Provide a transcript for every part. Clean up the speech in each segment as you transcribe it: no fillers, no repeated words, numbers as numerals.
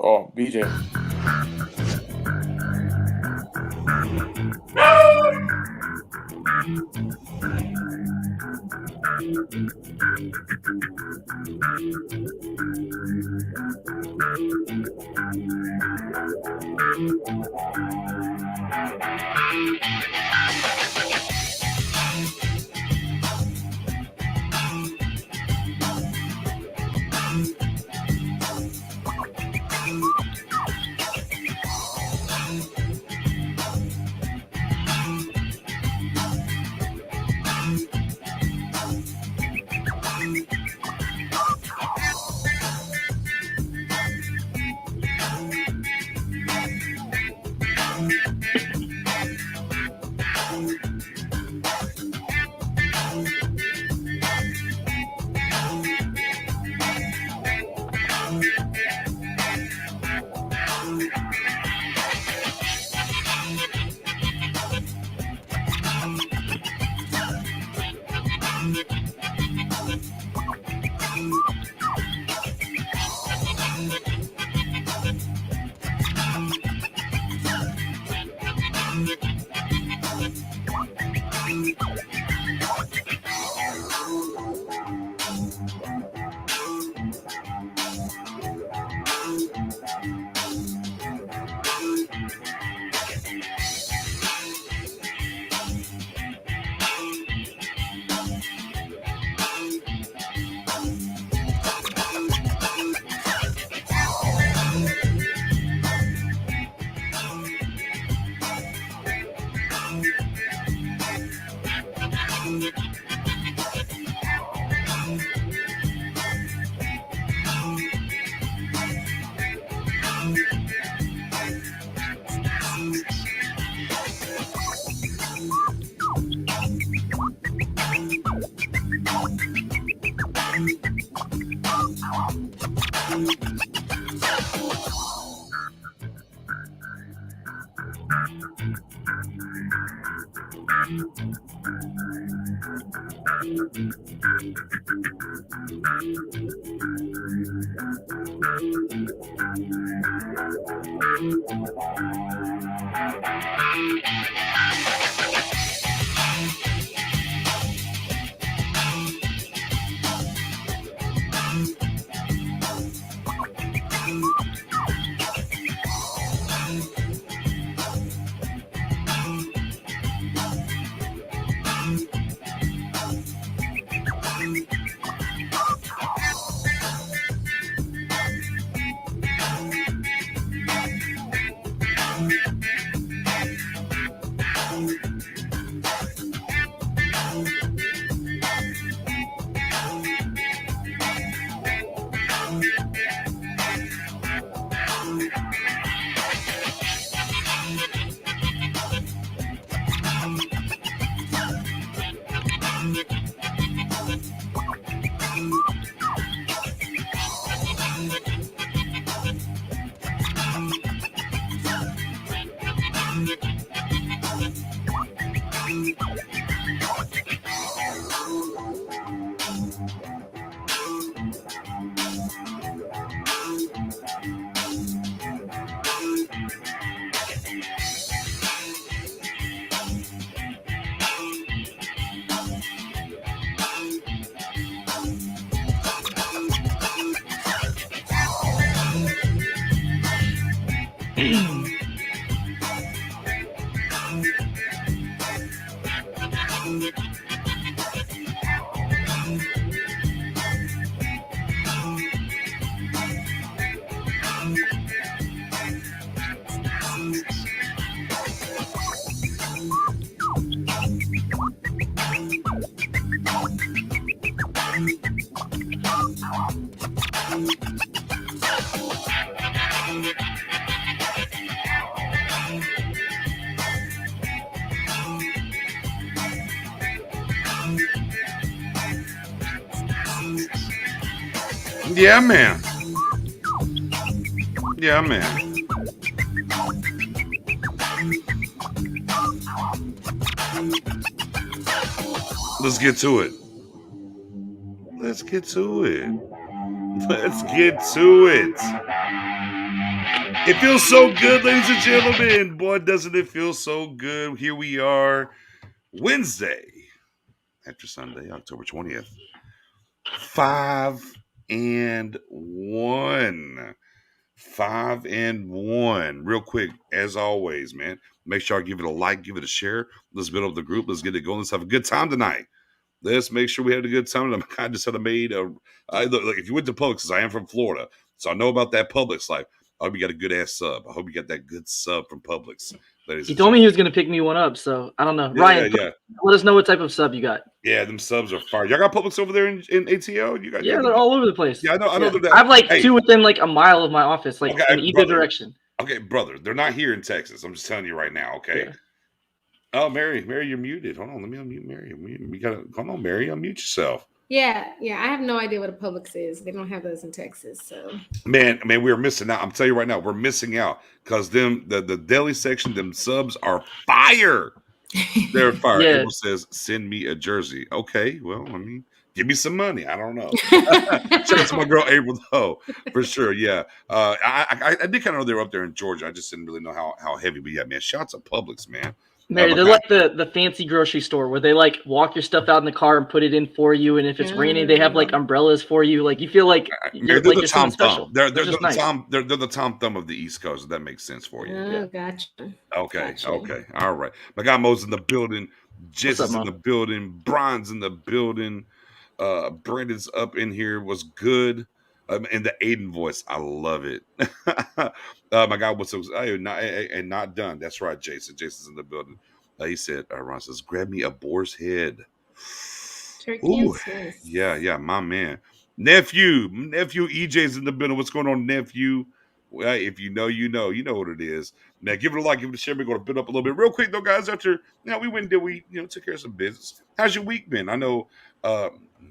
Oh, BJ. Yeah, man. Yeah, man. Let's get to it. Let's get to it. Let's get to it. It feels so good, ladies and gentlemen. Boy, doesn't it feel so good? Here we are, Wednesday after Sunday, October 20th. 5-1. 5-1. Real quick, as always, man. Make sure I give it a like, give it a share. Let's build up the group. Let's get it going. Let's have a good time tonight. Let's make sure we had a good time. And I just had made a. Look, if you went to Publix, because I am from Florida, so I know about that Publix life. I hope you got a good ass sub. I hope you got that good sub from Publix. He told me he was going to pick me one up, so I don't know. Yeah, Ryan, let us know what type of sub you got. Yeah, them subs are fire. Y'all got Publix over there in ATL? You got? Yeah, they're all over the place. Yeah, I know. I have like two within like a mile of my office, like in either direction. Okay, brother, they're not here in Texas. I'm just telling you right now. Okay. Yeah. Oh, Mary, you're muted. Hold on, let me unmute Mary. We gotta come on, Mary, unmute yourself. Yeah. I have no idea what a Publix is. They don't have those in Texas, so. Man, we're missing out. I'm telling you right now, we're missing out because the deli section, them subs are fire. They're fire. Yeah. April says, "Send me a jersey." Okay, well, I mean, give me some money. I don't know. Shout out to my girl April, though, for sure. Yeah, I did kind of know they were up there in Georgia. I just didn't really know how heavy. But yeah, man, shout out to Publix, man. Mary, they're like the fancy grocery store where they like walk your stuff out in the car and put it in for you, and if it's raining, they have like umbrellas for you. Like you feel like they're the Tom Thumb. They're the Tom Thumb of the East Coast. If that makes sense for you. Oh, gotcha. Okay, all right. My guy Mo's in the building. Jesse's in the building. Brian's in the building. Brandon's up in here. Was good. In the Aiden voice, I love it. My guy was not done. That's right, Jason. Jason's in the building. He said, Ron says, grab me a boar's head. Ooh, yeah, my man. Nephew EJ's in the building. What's going on, nephew? Well, if you know, you know what it is. Now, give it a like, give it a share. We're going to build up a little bit real quick, though, guys. After we went and we took care of some business. How's your week been? I know,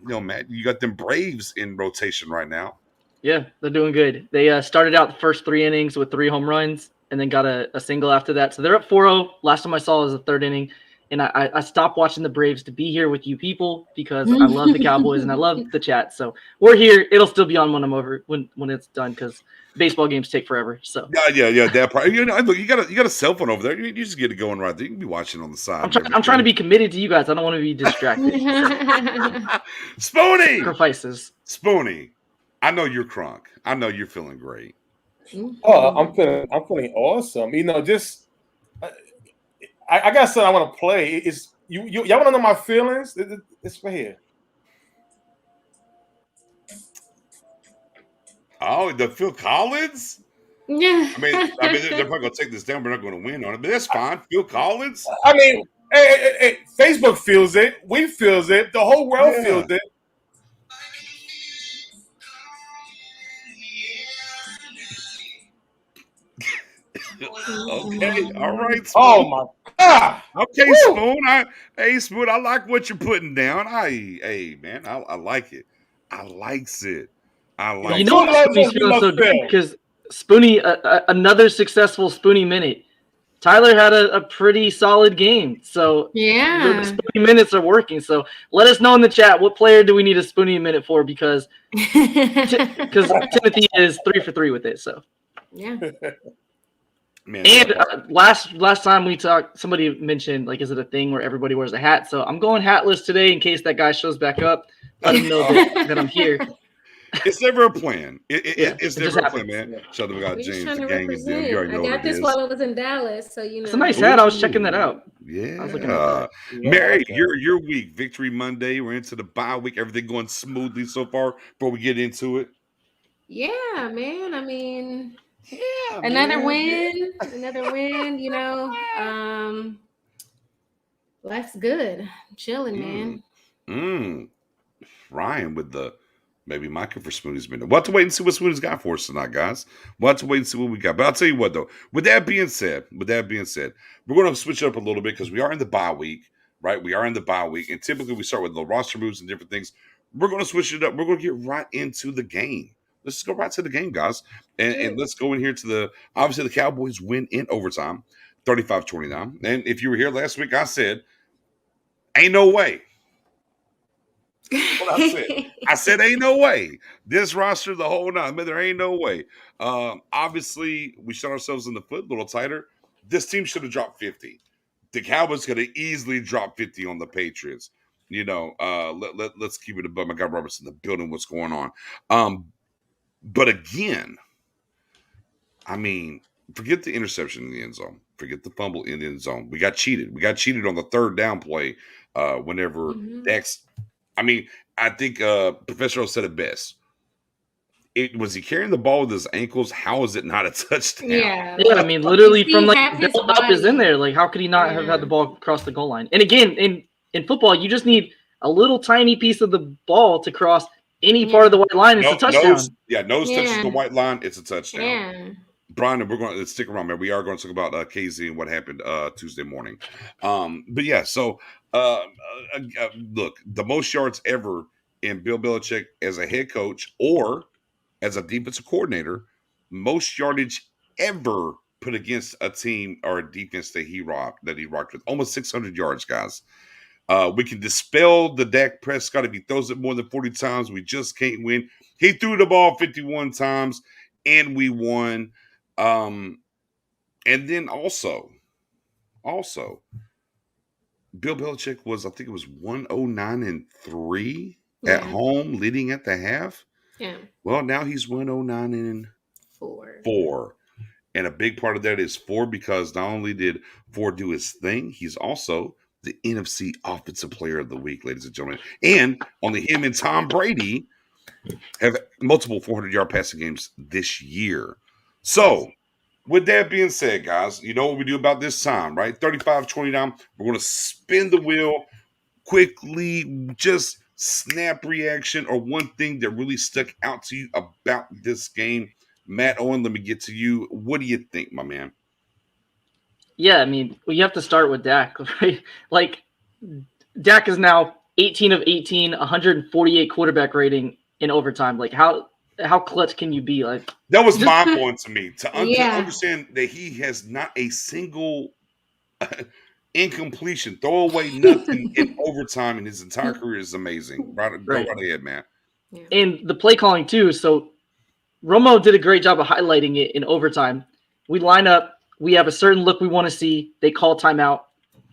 Matt, you got them Braves in rotation right now. Yeah, they're doing good. They started out the first 3 innings with 3 home runs and then got a single after that. So they're up 4-0. Last time I saw was the 3rd inning. And I stopped watching the Braves to be here with you people because I love the Cowboys and I love the chat. So we're here. It'll still be on when I'm over when it's done because baseball games take forever. So yeah. That part. Look, you got a cell phone over there. You just get it going right there. You can be watching on the side. I'm trying to be committed to you guys. I don't want to be distracted. Spoonie sacrifices. Spoonie. I know you're crunk. I know you're feeling great. Oh, I'm feeling awesome. Just I got something I want to play. It's y'all want to know my feelings? It's right here. Oh, the Phil Collins? Yeah. I mean, they're probably gonna take this down. We're not going to win on it, but that's fine. Phil Collins. I mean, hey, Facebook feels it. We feels it. The whole world feels it. Okay, all right. Spoon. Oh my God. Okay, Woo. Spoon. I like what you're putting down. Man, I like it. I likes it. I like. You know what Spoonie's feeling so good because Spoonie, another successful Spoonie minute. Tyler had a pretty solid game, so yeah, the Spoonie minutes are working. So let us know in the chat what player do we need a Spoonie minute for because Timothy is 3 for 3 with it. So yeah. Man, and last time we talked, somebody mentioned is it a thing where everybody wears a hat? So I'm going hatless today in case that guy shows back up. Let him know that I'm here. It's never a plan. It's never a plan, man. Yeah. Shout out to God, James, the gang is them. You already know I got this while I was in Dallas, so It's a nice hat. I was checking that out. Yeah. I was looking at that. Mary, your week, Victory Monday. We're into the bye week. Everything going smoothly so far before we get into it. Yeah, man. I mean, another win. Life's good. I'm chilling, man. Ryan with the maybe Micah for Spoonie's minute. We'll have to wait and see what Spoonie's got for us tonight, guys. We'll have to wait and see what we got. But I'll tell you what, though. With that being said, we're going to switch it up a little bit because we are in the bye week, right? We are in the bye week, and typically we start with the roster moves and different things. We're going to switch it up. We're going to get right into the game. Let's just go right to the game, guys. And let's go in here to obviously the Cowboys win in overtime, 35-29. And if you were here last week, I said, ain't no way What I said. I said, ain't no way. This roster, the whole nine, man, there ain't no way. Obviously, we shot ourselves in the foot a little tighter. This team should have dropped 50. The Cowboys could have easily dropped 50 on the Patriots. Let's keep it above. My guy Robert's in the building. What's going on? But again, I mean, forget the interception in the end zone. Forget the fumble in the end zone. We got cheated. We got cheated on the third down play whenever Dax. I mean, I think Professor O said it best. Was he carrying the ball with his ankles? How is it not a touchdown? Yeah. I mean, literally from like half his belt up is in body. there. Like, how could he not have had the ball cross the goal line? And again, in football, you just need a little tiny piece of the ball to cross any part of the white line. It's a touchdown. Nose touches the white line. It's a touchdown. Yeah. Brian, we're going to stick around, man. We are going to talk about KZ and what happened Tuesday morning. But yeah, so look, the most yards ever in Bill Belichick as a head coach or as a defensive coordinator, most yardage ever put against a team or a defense that he rocked with. Almost 600 yards, guys. We can dispel the Dak Prescott if he throws it more than 40 times. We just can't win. He threw the ball 51 times, and we won. And then also, Bill Belichick was, I think it was 109-3 at home, leading at the half. Yeah. Well, now he's 109-4. And a big part of that is 4 because not only did 4 do his thing, he's also the NFC Offensive Player of the Week, ladies and gentlemen. And only him and Tom Brady have multiple 400-yard passing games this year. So, with that being said, guys, you know what we do about this time, right? 35-29. We're going to spin the wheel quickly, just snap reaction or one thing that really stuck out to you about this game. Matt Owen, let me get to you. What do you think, my man? Yeah, I mean, you have to start with Dak, right? Like, Dak is now 18 of 18, 148 quarterback rating in overtime. Like, how clutch can you be? Like, that was mind-blowing to me to understand that he has not a single incompletion, throw away nothing in overtime in his entire career is amazing. Go right ahead, man. Yeah. And the play calling too. So Romo did a great job of highlighting it in overtime. We line up. We have a certain look we want to see. They call timeout.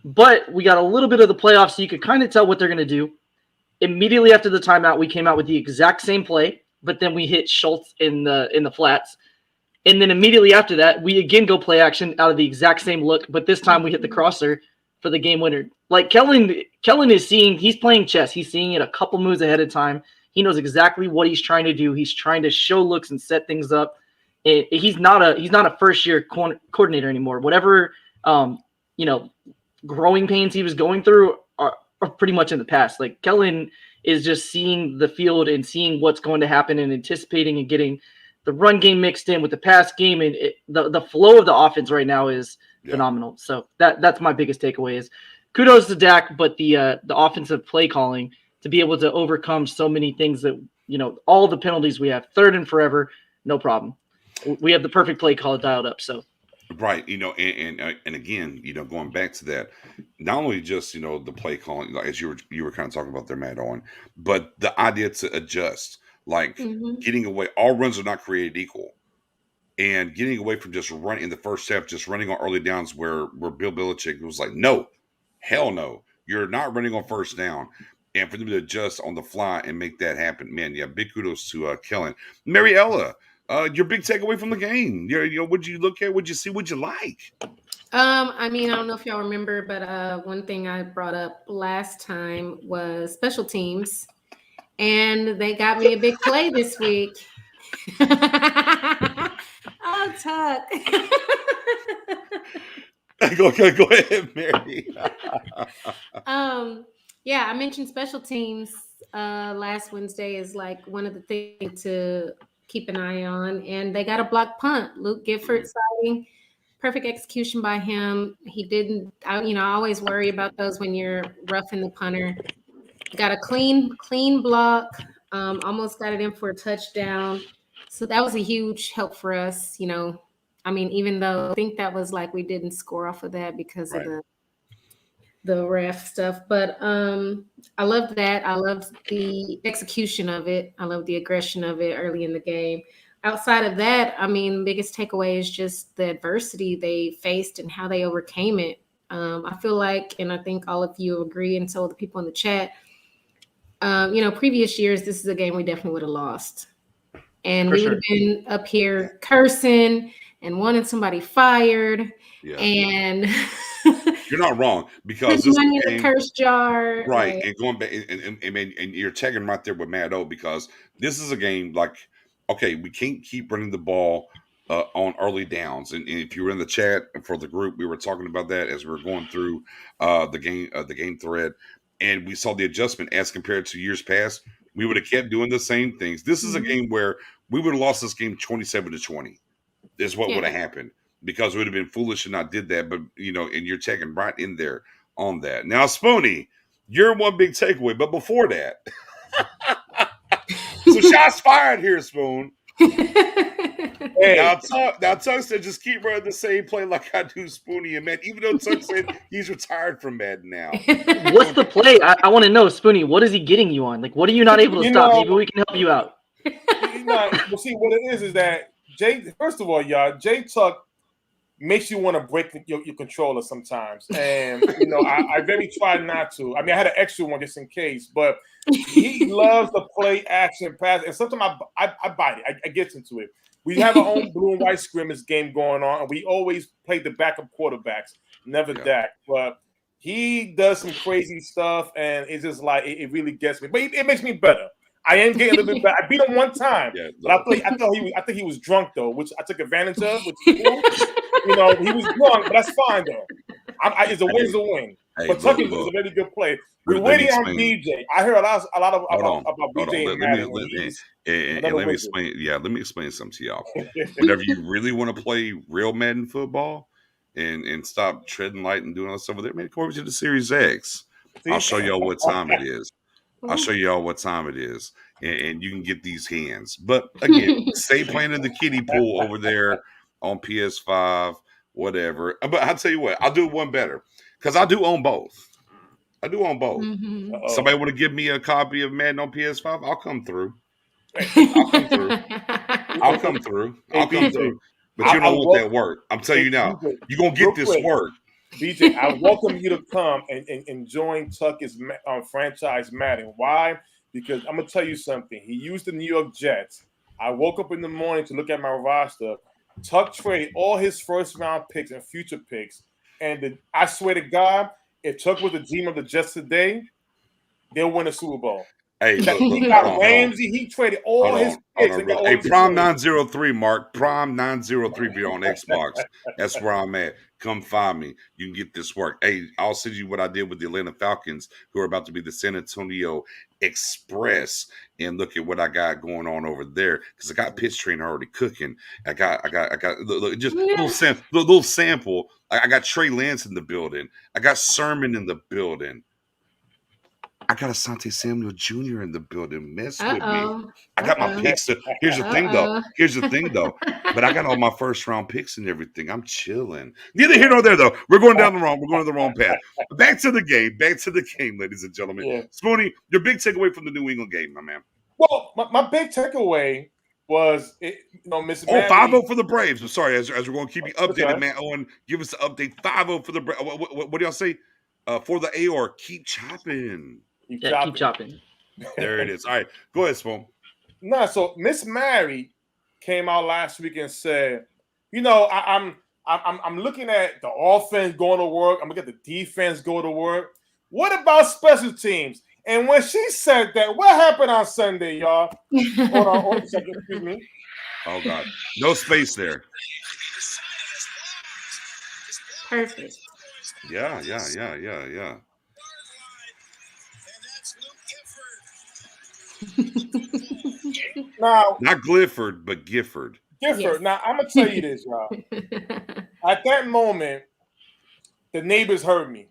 But we got a little bit of the playoffs, so you could kind of tell what they're going to do. Immediately after the timeout, we came out with the exact same play, but then we hit Schultz in the flats. And then immediately after that, we again go play action out of the exact same look, but this time we hit the crosser for the game winner. Like, Kellen is seeing – he's playing chess. He's seeing it a couple moves ahead of time. He knows exactly what he's trying to do. He's trying to show looks and set things up. He's not a first-year coordinator anymore. Whatever growing pains he was going through are pretty much in the past. Like, Kellen is just seeing the field and seeing what's going to happen and anticipating and getting the run game mixed in with the pass game, and the flow of the offense right now is phenomenal. So that's my biggest takeaway is kudos to Dak, but the offensive play calling to be able to overcome so many things that, all the penalties we have, third and forever, no problem. We have the perfect play call dialed up. So. Right, and again, going back to that, not only just the play calling, like as you were kind of talking about there, Matt, on, but the idea to adjust, like getting away. All runs are not created equal, and getting away from just running in the first half, just running on early downs, where Bill Belichick was like, no, hell no, you're not running on first down, and for them to adjust on the fly and make that happen, man, yeah, big kudos to Kellen, Mariella. Your big takeaway from the game. What'd you look at? What'd you see? What'd you like? I mean, I don't know if y'all remember, but one thing I brought up last time was special teams, and they got me a big play this week. Oh, Tuck. Go ahead, Mary. Yeah, I mentioned special teams last Wednesday is like one of the things to keep an eye on, and they got a block punt. Luke Gifford sighting, perfect execution by him. He didn't, I always worry about those when you're roughing the punter. Got a clean block, almost got it in for a touchdown. So that was a huge help for us. I mean, even though I think that was like we didn't score off of that because of the ref stuff. But I love that. I love the execution of it. I love the aggression of it early in the game. Outside of that, I mean, biggest takeaway is just the adversity they faced and how they overcame it. I feel like, and I think all of you agree, and so will the people in the chat, previous years, this is a game we definitely would have lost. And we would have been up here cursing and wanting somebody fired. Yeah. And you're not wrong, because this money in the curse jar. Right. Like, and going back and you're tagging right there with Matt O, because this is a game like, okay, we can't keep running the ball on early downs. And if you were in the chat for the group, we were talking about that as we were going through the game thread, and we saw the adjustment as compared to years past. We would have kept doing the same things. This is a game where we would have lost this game 27-20. Is what would have happened, because we would have been foolish and not did that. But and you're taking right in there on that. Now, Spoonie, you're one big takeaway. But before that, so shots fired here, Spoon. Hey. Now Tuck said just keep running the same play like I do, Spoonie and Matt. Even though Tuck said he's retired from Madden now. What's the play? I want to know, Spoonie. What is he getting you on? Like, what are you not able to stop? Maybe we can help you out. Well, see, what it is that Jay. First of all, y'all, Jay Tuck makes you want to break your controller sometimes, and I very try not to. I mean, I had an extra one just in case, but he loves to play action pass, and sometimes I bite it. I get into it. We have our own blue and white scrimmage game going on, and we always play the backup quarterbacks, never Dak. But he does some crazy stuff, and it's just like it really gets me. But it makes me better. I am getting a little bit better. I beat him one time, but I think he was drunk though, which I took advantage of. Which he was drunk, but that's fine though. It's a win's a win. Hey, but Tuck is a very good play. We're waiting on BJ. I heard a lot about BJ. Let me explain. Yeah, let me explain something to y'all. Whenever you really want to play real Madden football and stop treading light and doing all that stuff with it, man, come over to the Series X. I'll show y'all what time it is. And you can get these hands. But again, stay playing in the kiddie pool over there on PS5, whatever. But I'll tell you what, I'll do one better, because I do own both. Mm-hmm. Somebody want to give me a copy of Madden on PS5? I'll come through. I'll come through. But you don't want that work. I'm telling you now, you're going to get this work. BJ, I welcome you to come and join Tuck's franchise Madden. Why? Because I'm going to tell you something. He used the New York Jets. I woke up in the morning to look at my roster. Tuck traded all his first-round picks and future picks. And I swear to God, if Tuck was the GM of the Jets today, they'll win a Super Bowl. Hey, he got Ramsey. He traded all his picks. Hey, Prime 903, Mark. Prime 903 be on Xbox. That's where I'm at. Come find me. You can get this work. Hey, I'll send you what I did with the Atlanta Falcons, who are about to be the San Antonio Express, and look at what I got going on over there, because I got pitch train already cooking. I got look, just little sample. I got Trey Lance in the building. I got Sermon in the building. I got Asante Samuel Jr. in the building. Mess with me. I got my picks. Here's the thing, though. But I got all my first round picks and everything. I'm chilling. Neither here nor there, though. We're going down the wrong. We're going to the wrong path. Back to the game, ladies and gentlemen. Yeah. Spoonie, your big takeaway from the New England game, my man. Well, my big takeaway was, Miss. 5-0 for the Braves. I'm sorry, as we're going to keep you updated, man. Owen, give us the update. 5-0 for the Braves. What do y'all say? For the AOR, keep chopping. Keep chopping. There it is. All right, go ahead, Spoon. So Miss Mary came out last week and said, I'm looking at the offense going to work. I'm looking at the defense go to work. What about special teams? And when she said that, what happened on Sunday, y'all? Hold on a second, excuse me. Oh God, no space there. Perfect. Yeah. Now, not Clifford, but Gifford. Yes. Now, I'm gonna tell you this, y'all. At that moment, the neighbors heard me.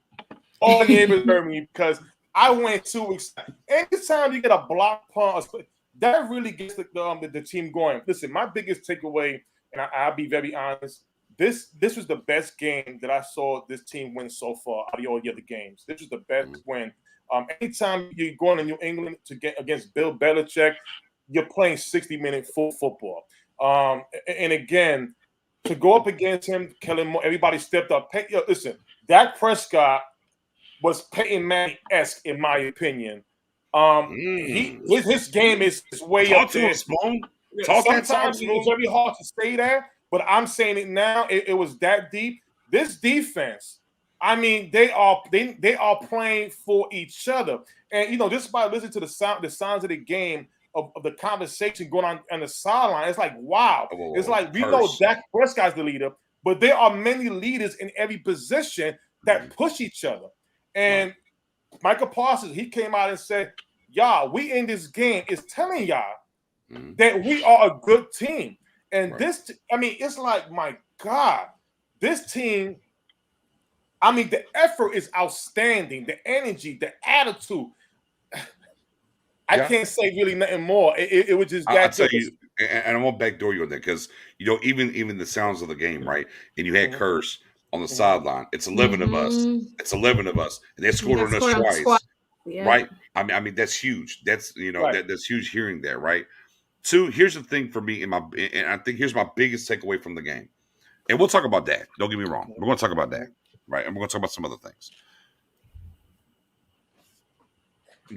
All the neighbors heard me, because I went 2 weeks. Anytime you get a block punt, that really gets the team going. Listen, my biggest takeaway, and I'll be very honest, this was the best game that I saw this team win so far out of all the other games. This was the best win. Anytime you're going to New England to get against Bill Belichick, you're playing 60-minute full football. And again, to go up against him, Kellen Moore, everybody stepped up. Listen, Dak Prescott was Peyton Manning-esque, in my opinion. His game is way Talk up to there. us, Spoon. Sometimes it's very hard to say that, but I'm saying it now. It was that deep. This defense, I mean, they are playing for each other, and just by listening to the sounds of the game of the conversation going on the sideline, it's like wow. It's like we know Dak Prescott's the leader, but there are many leaders in every position that push each other. And Michael Parsons, he came out and said, "Y'all, we in this game is telling y'all that we are a good team." And this, I mean, it's like, my God, this team, I mean, the effort is outstanding. The energy, the attitude. I can't say really nothing more. It was just that. I'll tell you, and I won't backdoor you on that because, even the sounds of the game, right? And you had Curse on the sideline. It's 11 of us. It's 11 of us. And they scored on us twice. Right? I mean, that's huge. That's, that's huge hearing that, right? Two, here's the thing for me, and I think here's my biggest takeaway from the game. And we'll talk about that. Don't get me wrong. We're going to talk about that, right? And we're going to talk about some other things.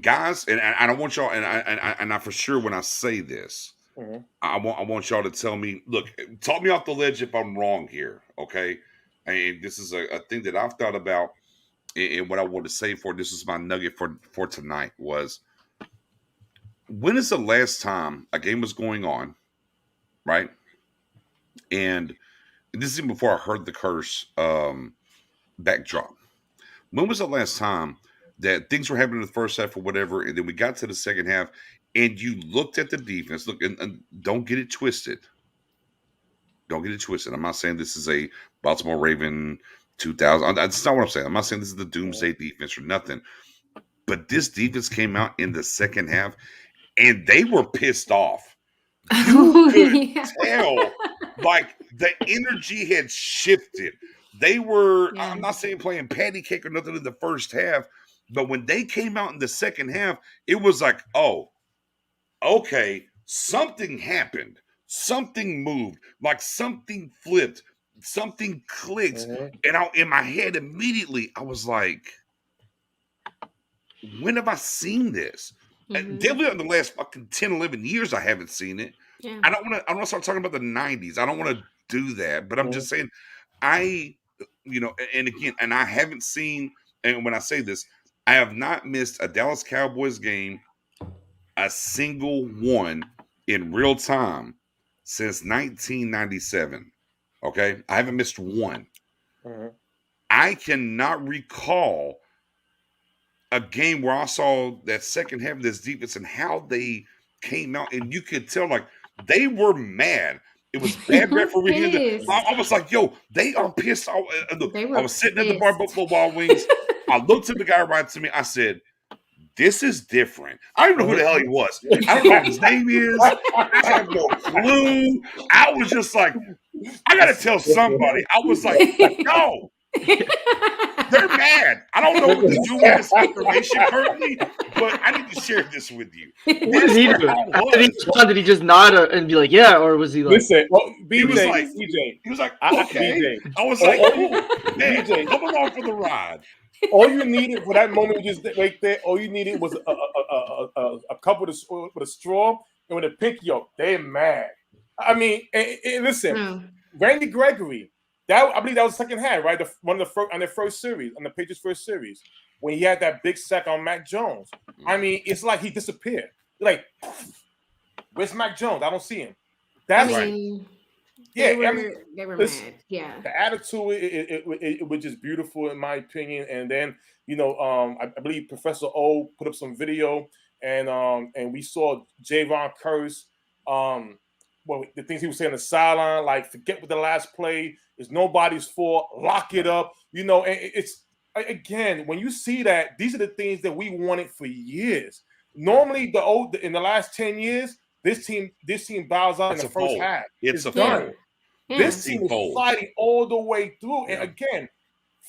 Guys, and I don't want y'all, and I for sure when I say this, I want y'all to tell me, look, talk me off the ledge if I'm wrong here, okay? And this is a thing that I've thought about, and what I want to say this is my nugget for tonight was, when is the last time a game was going on, right? And this is even before I heard the Curse backdrop. When was the last time that things were happening in the first half or whatever, and then we got to the second half, and you looked at the defense? Look, and don't get it twisted. Don't get it twisted. I'm not saying this is a Baltimore Raven 2000. That's not what I'm saying. I'm not saying this is the doomsday defense or nothing. But this defense came out in the second half, and they were pissed off. You could tell, like, the energy had shifted. They were, I'm not saying playing patty cake or nothing in the first half, but when they came out in the second half, it was like, oh, okay, something happened. Something moved, like something flipped, something clicked. And in my head immediately, I was like, when have I seen this? And definitely in the last fucking 10, 11 years, I haven't seen it. Yeah. I don't want to start talking about the 90s. I don't want to do that, but I'm just saying, and again, and I haven't seen, and when I say this, I have not missed a Dallas Cowboys game, a single one in real time since 1997. Okay? I haven't missed one. I cannot recall a game where I saw that second half of this defense and how they came out, and you could tell, like, they were mad. It was bad refereeing. I was like, yo, they are pissed off. Look, I was sitting at the bar Buffalo Wild Wings. I looked at the guy right to me. I said, this is different. I don't know who the hell he was. I don't know what his name is. I have no clue. I was just like, I got to tell somebody. I was like, no. They're mad. I don't know what to do with this information currently, but I need to share this with you. What did he do? Did he just nod and be like, yeah, or was he like? Listen, he was like, okay. I was like, man, come along for the ride. All you needed for that moment, just right there, all you needed was a cup with a straw and with a pinky up. They're mad. I mean, and listen, Randy Gregory. I believe that was the second half, right? On their first series, on the Patriots' first series, when he had that big sack on Mac Jones. I mean, it's like he disappeared. Like, where's Mac Jones? I don't see him. That's right. They were mad. Yeah. The attitude, it was just beautiful in my opinion. And then, I believe Professor O put up some video, and we saw Javon Curse. The things he was saying on the sideline, like, forget what the last play. It's nobody's fault. Lock it up. And it's, again, when you see that, these are the things that we wanted for years. Normally, in the last 10 years, this team bows out in the first half. It's a fold. This team is fighting all the way through. And again,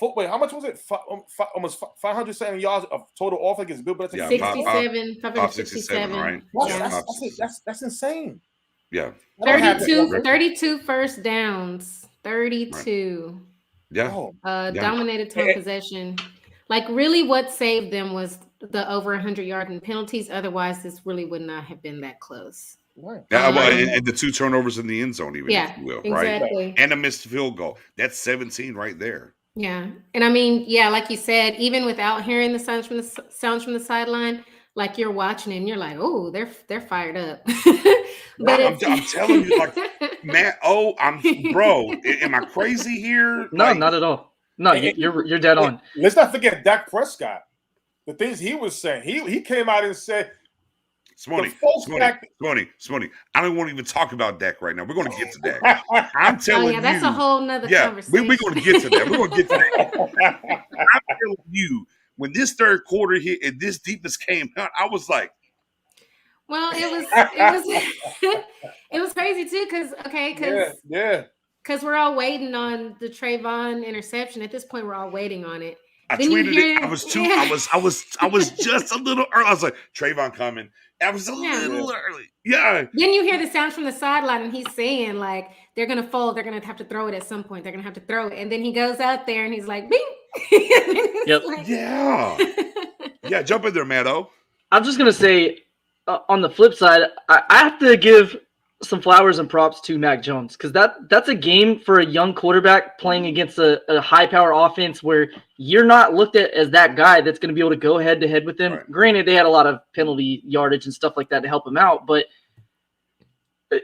wait, how much was it? Almost 507 yards of total offense against Bill Belichick. 567, right? That's insane. Yeah. 32 first downs. 32. Yeah. Dominated time possession. Like, really what saved them was the over 100 yard in penalties. Otherwise, this really would not have been that close. Right. And the 2 turnovers in the end zone, even, if you will, exactly. Right? And a missed field goal. That's 17 right there. Yeah. And I mean, like you said, even without hearing the sounds from the sideline, like, you're watching it and you're like, oh, they're fired up. But I'm telling you, like, man, bro, am I crazy here? No, not at all. No, you're dead on. Let's not forget Dak Prescott. The things he was saying. He came out and said, Spoonie, I don't want to even talk about Dak right now. We're going to get to Dak. I'm telling you. That's a whole nother conversation. We're going to get to that. We're going to get to that. I'm telling you, when this third quarter hit and this defense came out, I was like, well, it was it was crazy too, because we're all waiting on the Trayvon interception. At this point, we're all waiting on it. I tweeted it. I was just a little early. I was like, Trayvon coming. I was a little early. Yeah. Then you hear the sounds from the sideline, and he's saying, like, they're gonna fold. They're gonna have to throw it at some point. They're gonna have to throw it, and then he goes out there and he's like, "Bing!" Yep. Like, yeah. Jump in there, Matto. I'm just gonna say, on the flip side, I have to give some flowers and props to Mac Jones, because that's a game for a young quarterback playing against a high power offense where you're not looked at as that guy that's going to be able to go head to head with them. Right. Granted, they had a lot of penalty yardage and stuff like that to help him out, but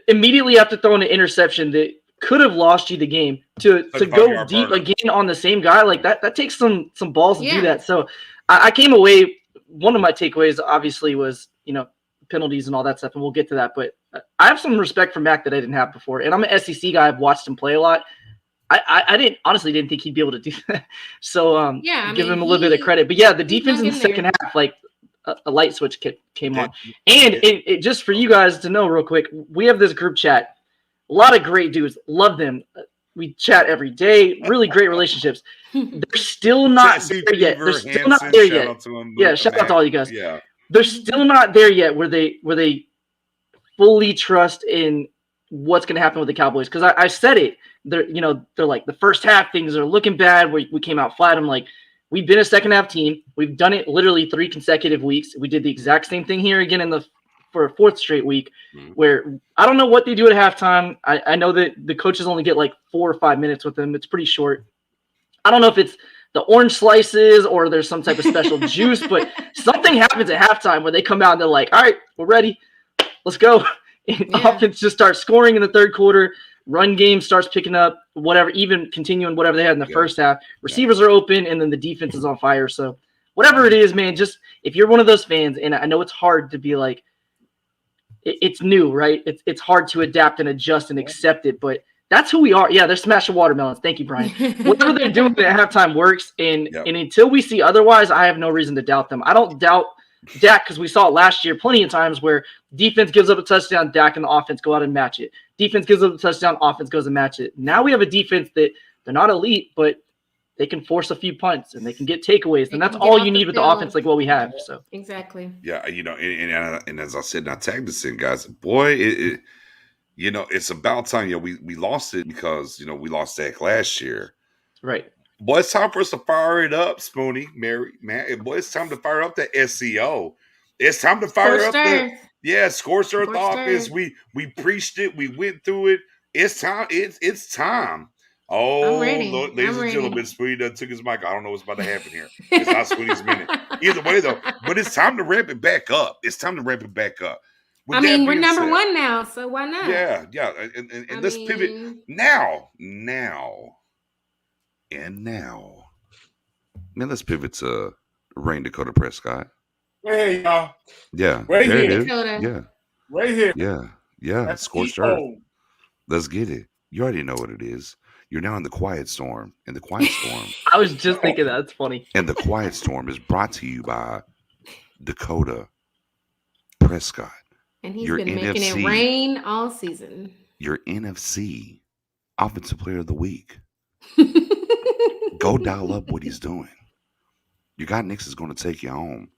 immediately after throwing an interception that could have lost you the game, to go deep again on the same guy, like that takes some balls to do that. So I came away, one of my takeaways obviously was, penalties and all that stuff, and we'll get to that, but I have some respect for Mac that I didn't have before, and I'm an SEC guy. I've watched him play a lot. I honestly didn't think he'd be able to do that. So give him a little bit of credit. But the defense in the second half, like a light switch came on. And it just for you guys to know real quick, we have this group chat. A lot of great dudes. Love them. We chat every day. Really great relationships. They're still not there yet. They're still not there yet. Shout out to all you guys. Yeah. They're still not there yet where they fully trust in what's going to happen with the Cowboys. Because I said it. They're like, the first half things are looking bad. We came out flat. I'm like, we've been a second half team. We've done it literally 3 consecutive weeks. We did the exact same thing here again for a 4th straight week, where I don't know what they do at halftime. I know that the coaches only get like 4 or 5 minutes with them. It's pretty short. I don't know if it's the orange slices or there's some type of special juice, but something happens at halftime where they come out and they're like, all right, we're ready. Let's go. And offense just starts scoring in the third quarter. Run game starts picking up, whatever, even continuing whatever they had in the first half. Receivers are open, and then the defense is on fire. So whatever it is, man, just if you're one of those fans, and I know it's hard to be like, it's new, right? It's hard to adapt and adjust and accept it, but that's who we are. Yeah, they're smashing watermelons. Thank you, Brian. Whatever they're doing at halftime works, and until we see otherwise, I have no reason to doubt them. I don't doubt Dak, because we saw it last year plenty of times where defense gives up a touchdown, Dak and the offense go out and match it. Defense gives up a touchdown, offense goes and match it. Now we have a defense that they're not elite, but they can force a few punts and they can get takeaways, and that's all you need with the offense like what we have. So exactly. Yeah, and as I said, and I tagged this in, guys, boy, it's about time. We lost it because we lost Dak last year. Right. Boy, it's time for us to fire it up, Spoonie, Mary, man. Boy, it's time to fire up the SEO. It's time to fire up the Scorched Earth offense. We preached it. We went through it. It's time. It's time. Oh, Lord, ladies and gentlemen, Spoonie done took his mic. I don't know what's about to happen here. It's not Spoonie's minute. Either way, though, but it's time to ramp it back up. With we're number 1 now, so why not? Yeah. And let's pivot now. Man, let's pivot to Rain Dakota Prescott. Hey, y'all. Yeah. Right there here. it is. Dakota. Yeah. Right here. Yeah. That's Scorched Earth. Let's get it. You already know what it is. You're now in the Quiet Storm. And the Quiet Storm. I was just thinking that's funny. And the Quiet Storm is brought to you by Dakota Prescott. And he's been making it rain all season. Your NFC Offensive Player of the Week. Go dial up what he's doing. Your guy Nix is going to take you home.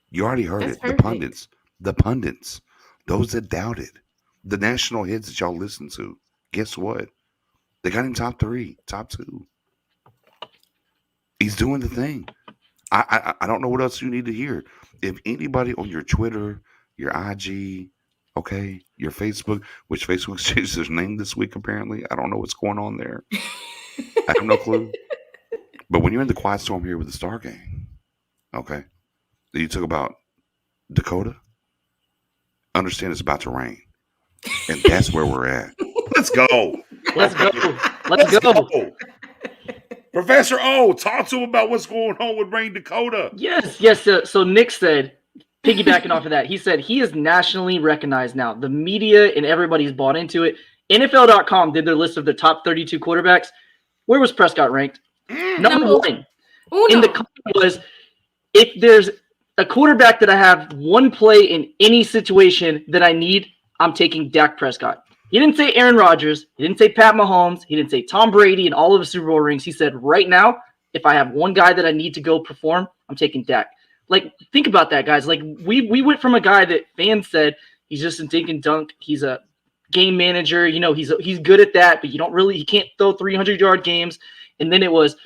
You already heard That's it. perfect. The pundits, those that doubted, the national heads that y'all listen to. Guess what? They got him top 3, top 2. He's doing the thing. I don't know what else you need to hear. If anybody on your Twitter, your IG, okay, your Facebook, which Facebook's changed their name this week apparently. I don't know what's going on there. I have no clue. But when you're in the quiet storm here with the Star Gang, okay, that you talk about Dakota, understand it's about to rain. And that's where we're at. Let's go. Let's go. Let's go. Professor O, talk to him about what's going on with Rain Dakota. Yes. So Nick said, piggybacking off of that, he said he is nationally recognized now. The media and everybody's bought into it. NFL.com did their list of the top 32 quarterbacks. Where was Prescott ranked? Number 1. Uno. And the comment was, if there's a quarterback that I have one play in any situation that I need, I'm taking Dak Prescott. He didn't say Aaron Rodgers. He didn't say Pat Mahomes. He didn't say Tom Brady and all of the Super Bowl rings. He said, right now, if I have one guy that I need to go perform, I'm taking Dak. Like, think about that, guys. Like, we went from a guy that fans said he's just a dink and dunk. He's a game manager. You know, he's good at that, but he can't throw 300-yard games. And then it was,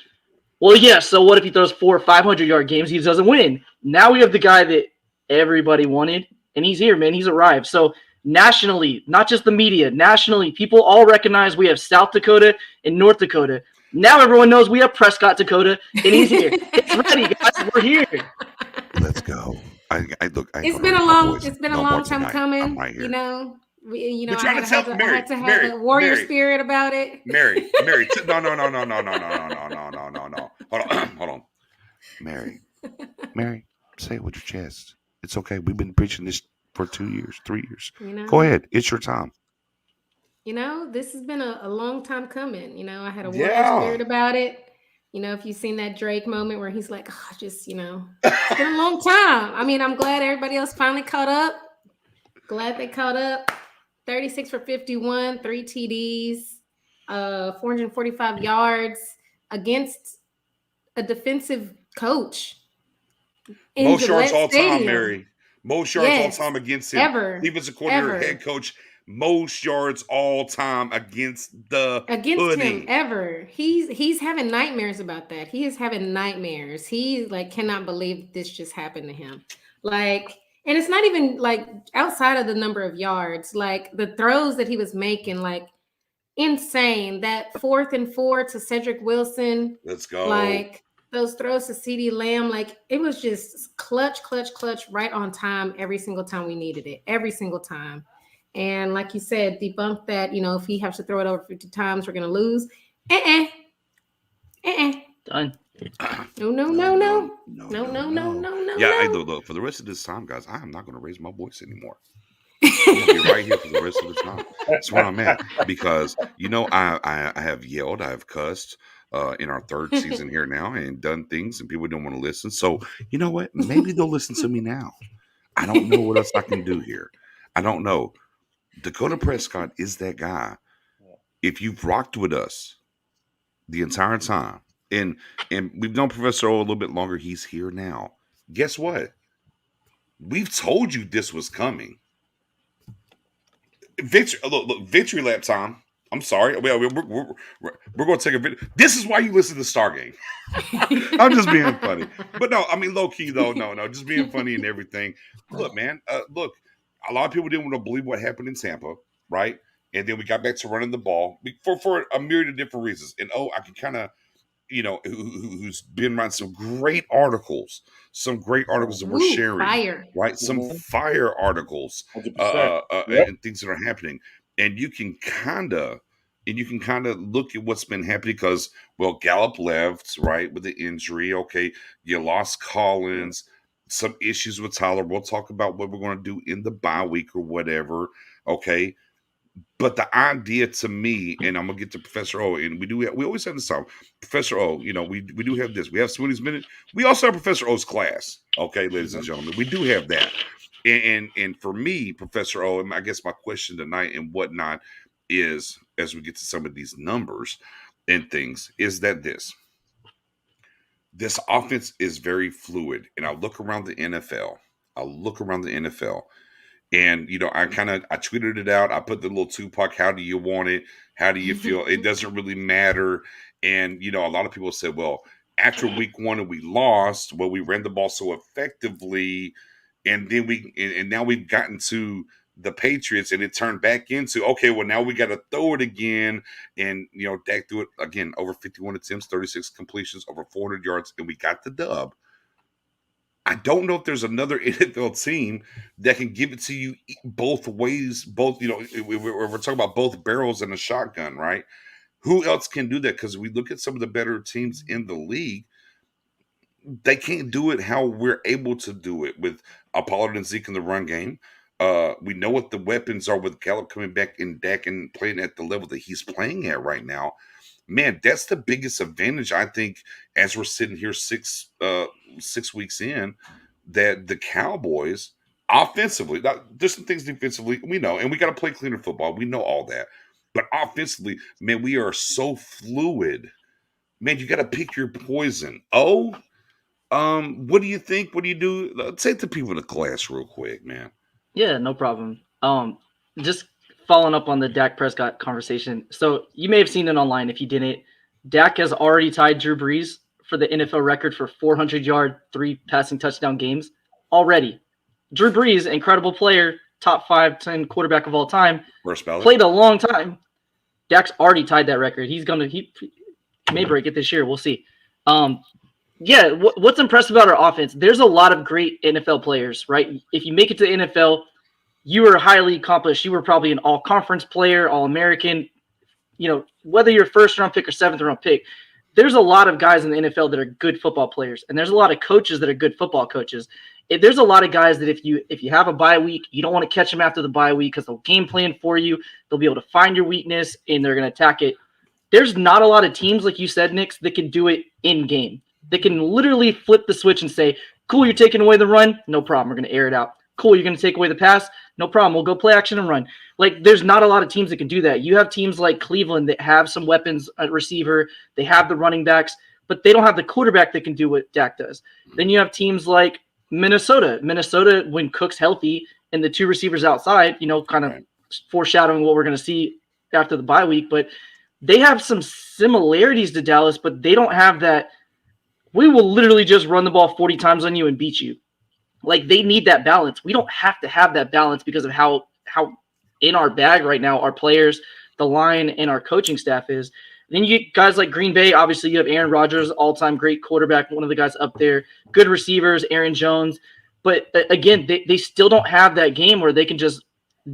well, yeah, so what if he throws 400 or 500-yard games? He doesn't win. Now we have the guy that everybody wanted, and he's here, man. He's arrived. So nationally, not just the media, nationally, people all recognize we have South Dakota and North Dakota. Now everyone knows we have Prescott Dakota, and he's here. It's ready, guys. We're here. Let's go. It's been a long time coming. Right, you know, You're trying to tell I Mary, had to have Mary, the warrior Mary. spirit about it. Mary. No. Hold on. Mary, say it with your chest. It's okay. We've been preaching this for 2 years, 3 years. You know? Go ahead. It's your time. You know, this has been a long time coming. You know, I had a warrior spirit about it. You know, if you've seen that Drake moment where he's like, it's been a long time. I mean, I'm glad everybody else finally caught up. Glad they caught up. 36 for 51, 3 TDs, 445 yards against a defensive coach. Most yards all time, Mary. Most yards all time against him. Ever. Defensive coordinator, head coach. Most yards all time against him ever. He's having nightmares about that. He is having nightmares. He cannot believe this just happened to him. And it's not even outside of the number of yards, the throws that he was making, insane. That 4th and 4 to Cedric Wilson. Let's go. Those throws to CeeDee Lamb, it was just clutch, right on time every single time we needed it. Every single time. And like you said, debunk that, if he has to throw it over 50 times, we're going to lose. Done. No. Yeah, look, for the rest of this time, guys, I am not going to raise my voice anymore. I'm going to be right here for the rest of the time. That's where I'm at. Because, I have yelled, I have cussed in our 3rd season here now and done things and people don't want to listen. So, you know what? Maybe they'll listen to me now. I don't know what else I can do here. I don't know. Dakota Prescott is that guy. If you've rocked with us the entire time, and we've known Professor O a little bit longer, he's here now. Guess what? We've told you this was coming. Victory lap time. I'm sorry. We're going to take a video. This is why you listen to Star Gang. I'm just being funny. But no, I mean, low key though. No, just being funny and everything. Look, man. Look. A lot of people didn't want to believe what happened in Tampa, right? And then we got back to running the ball for a myriad of different reasons. And I can kind of, who's been writing some great articles that we're sharing, right? Some fire articles and things that are happening. And you can kind of look at what's been happening because, Gallup left, right, with the injury. Okay, you lost Collins. Some issues with Tyler. We'll talk about what we're going to do in the bye week or whatever. Okay. But the idea to me, and I'm going to get to Professor O, and we always have this time. Professor O, we do have this. We have Spoonie's Minute. We also have Professor O's class. Okay, ladies and gentlemen. We do have that. And for me, Professor O, and I guess my question tonight and whatnot is, as we get to some of these numbers and things is that this offense is very fluid. And I look around the NFL. And, I tweeted it out. I put the little Tupac, how do you want it? How do you feel? It doesn't really matter. And, a lot of people said, well, after week 1 and we lost, well, we ran the ball so effectively. And then and now we've gotten to the Patriots and it turned back into, okay, well, now we got to throw it again. And, Dak threw it again, over 51 attempts, 36 completions, over 400 yards, and we got the dub. I don't know if there's another NFL team that can give it to you both ways. Both, we're talking about both barrels and a shotgun, right? Who else can do that? Because we look at some of the better teams in the league, they can't do it how we're able to do it with Pollard and Zeke in the run game. We know what the weapons are with Gallup coming back and Dak and playing at the level that he's playing at right now. Man, that's the biggest advantage, I think, as we're sitting here 6 weeks in, that the Cowboys offensively, now, there's some things defensively, we know, and we got to play cleaner football. We know all that. But offensively, man, we are so fluid. Man, you got to pick your poison. What do you think? What do you do? Take the people to class real quick, man. Yeah, no problem. Just following up on the Dak Prescott conversation. So you may have seen it online. If you didn't, Dak has already tied Drew Brees for the NFL record for 400-yard, 3 passing touchdown games already. Drew Brees, incredible player, top 5, 10 quarterback of all time, played a long time. Dak's already tied that record. He may break it this year. We'll see. What's impressive about our offense? There's a lot of great NFL players, right? If you make it to the NFL, you were highly accomplished. You were probably an all-conference player, all-American. Whether you're first-round pick or seventh-round pick, there's a lot of guys in the NFL that are good football players, and there's a lot of coaches that are good football coaches. There's a lot of guys that if you have a bye week, you don't want to catch them after the bye week because they'll game plan for you. They'll be able to find your weakness, and they're going to attack it. There's not a lot of teams, like you said, Nix, that can do it in-game. They can literally flip the switch and say, cool, you're taking away the run? No problem. We're going to air it out. Cool, you're going to take away the pass? No problem. We'll go play action and run. Like, there's not a lot of teams that can do that. You have teams like Cleveland that have some weapons at receiver. They have the running backs, but they don't have the quarterback that can do what Dak does. Then you have teams like Minnesota. Minnesota, when Cook's healthy and the 2 receivers outside, kind of foreshadowing what we're going to see after the bye week. But they have some similarities to Dallas, but they don't have that. We will literally just run the ball 40 times on you and beat you. Like, they need that balance. We don't have to have that balance because of how in our bag right now our players, the line, and our coaching staff is. Then you get guys like Green Bay. Obviously, you have Aaron Rodgers, all-time great quarterback, one of the guys up there. Good receivers, Aaron Jones. But, again, they still don't have that game where they can just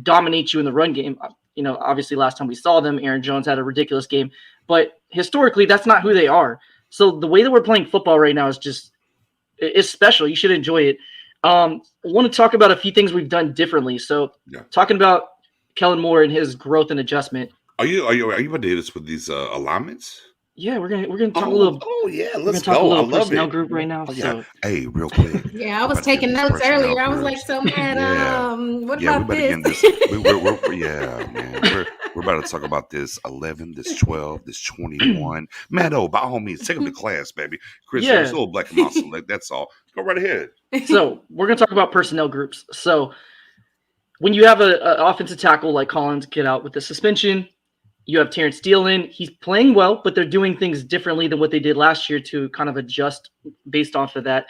dominate you in the run game. Obviously, last time we saw them, Aaron Jones had a ridiculous game. But historically, that's not who they are. So the way that we're playing football right now is just – it's special. You should enjoy it. I want to talk about a few things we've done differently. So, talking about Kellen Moore and his growth and adjustment. Are you about to hit us with these alignments? Yeah, we're gonna talk a little. Oh yeah, let's go. A little personnel group right now. Yeah. Hey, real quick. Yeah, I was taking notes earlier. I was like, so man, what about this? We're about to talk about this 11, this 12, this 21. Man, by all means, take them to class, baby. Chris, there's a little black and awesome. That's all. Go right ahead. So we're gonna talk about personnel groups. So when you have an offensive tackle like Collins get out with the suspension. You have Terrence Steele in. He's playing well, but they're doing things differently than what they did last year to kind of adjust based off of that.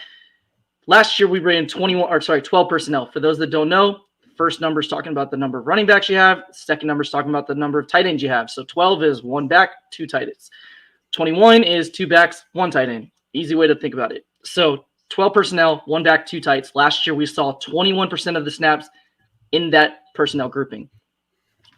Last year, we ran 12 personnel. For those that don't know, first number is talking about the number of running backs you have. Second number is talking about the number of tight ends you have. So 12 is 1 back, 2 tight ends. 21 is 2 backs, 1 tight end. Easy way to think about it. So 12 personnel, 1 back, 2 tights. Last year, we saw 21% of the snaps in that personnel grouping.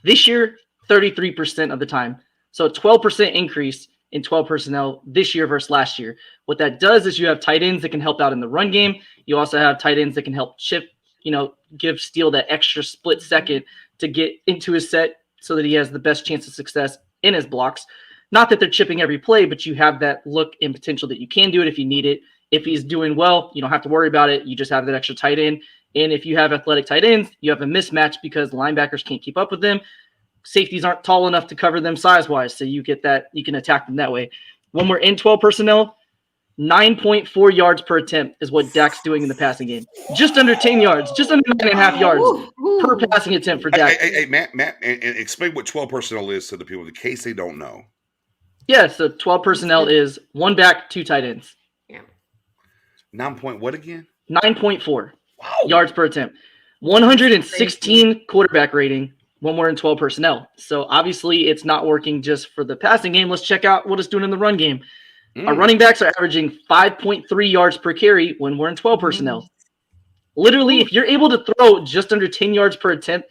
This year, 33% of the time. So a 12% increase in 12 personnel this year versus last year. What that does is you have tight ends that can help out in the run game. You also have tight ends that can help chip, give Steele that extra split second to get into his set so that he has the best chance of success in his blocks. Not that they're chipping every play, but you have that look and potential that you can do it if you need it. If he's doing well, you don't have to worry about it. You just have that extra tight end. And if you have athletic tight ends, you have a mismatch because linebackers can't keep up with them. safeties aren't tall enough to cover them size-wise, so you get that, you can attack them that way. When we're in 12 personnel, 9.4 yards per attempt is what Dak's doing in the passing game. Just under 10 yards, just under 9.5 yards per passing attempt for Dak. Hey, Matt, and explain what 12 personnel is to the people in case they don't know. Yeah, so 12 personnel is 1 back, 2 tight ends. Yeah. 9 point what again? 9.4 yards per attempt. 116 quarterback rating when we're in 12 personnel. So obviously it's not working just for the passing game. Let's check out what it's doing in the run game. Our running backs are averaging 5.3 yards per carry when we're in 12 personnel. Literally, if you're able to throw just under 10 yards per attempt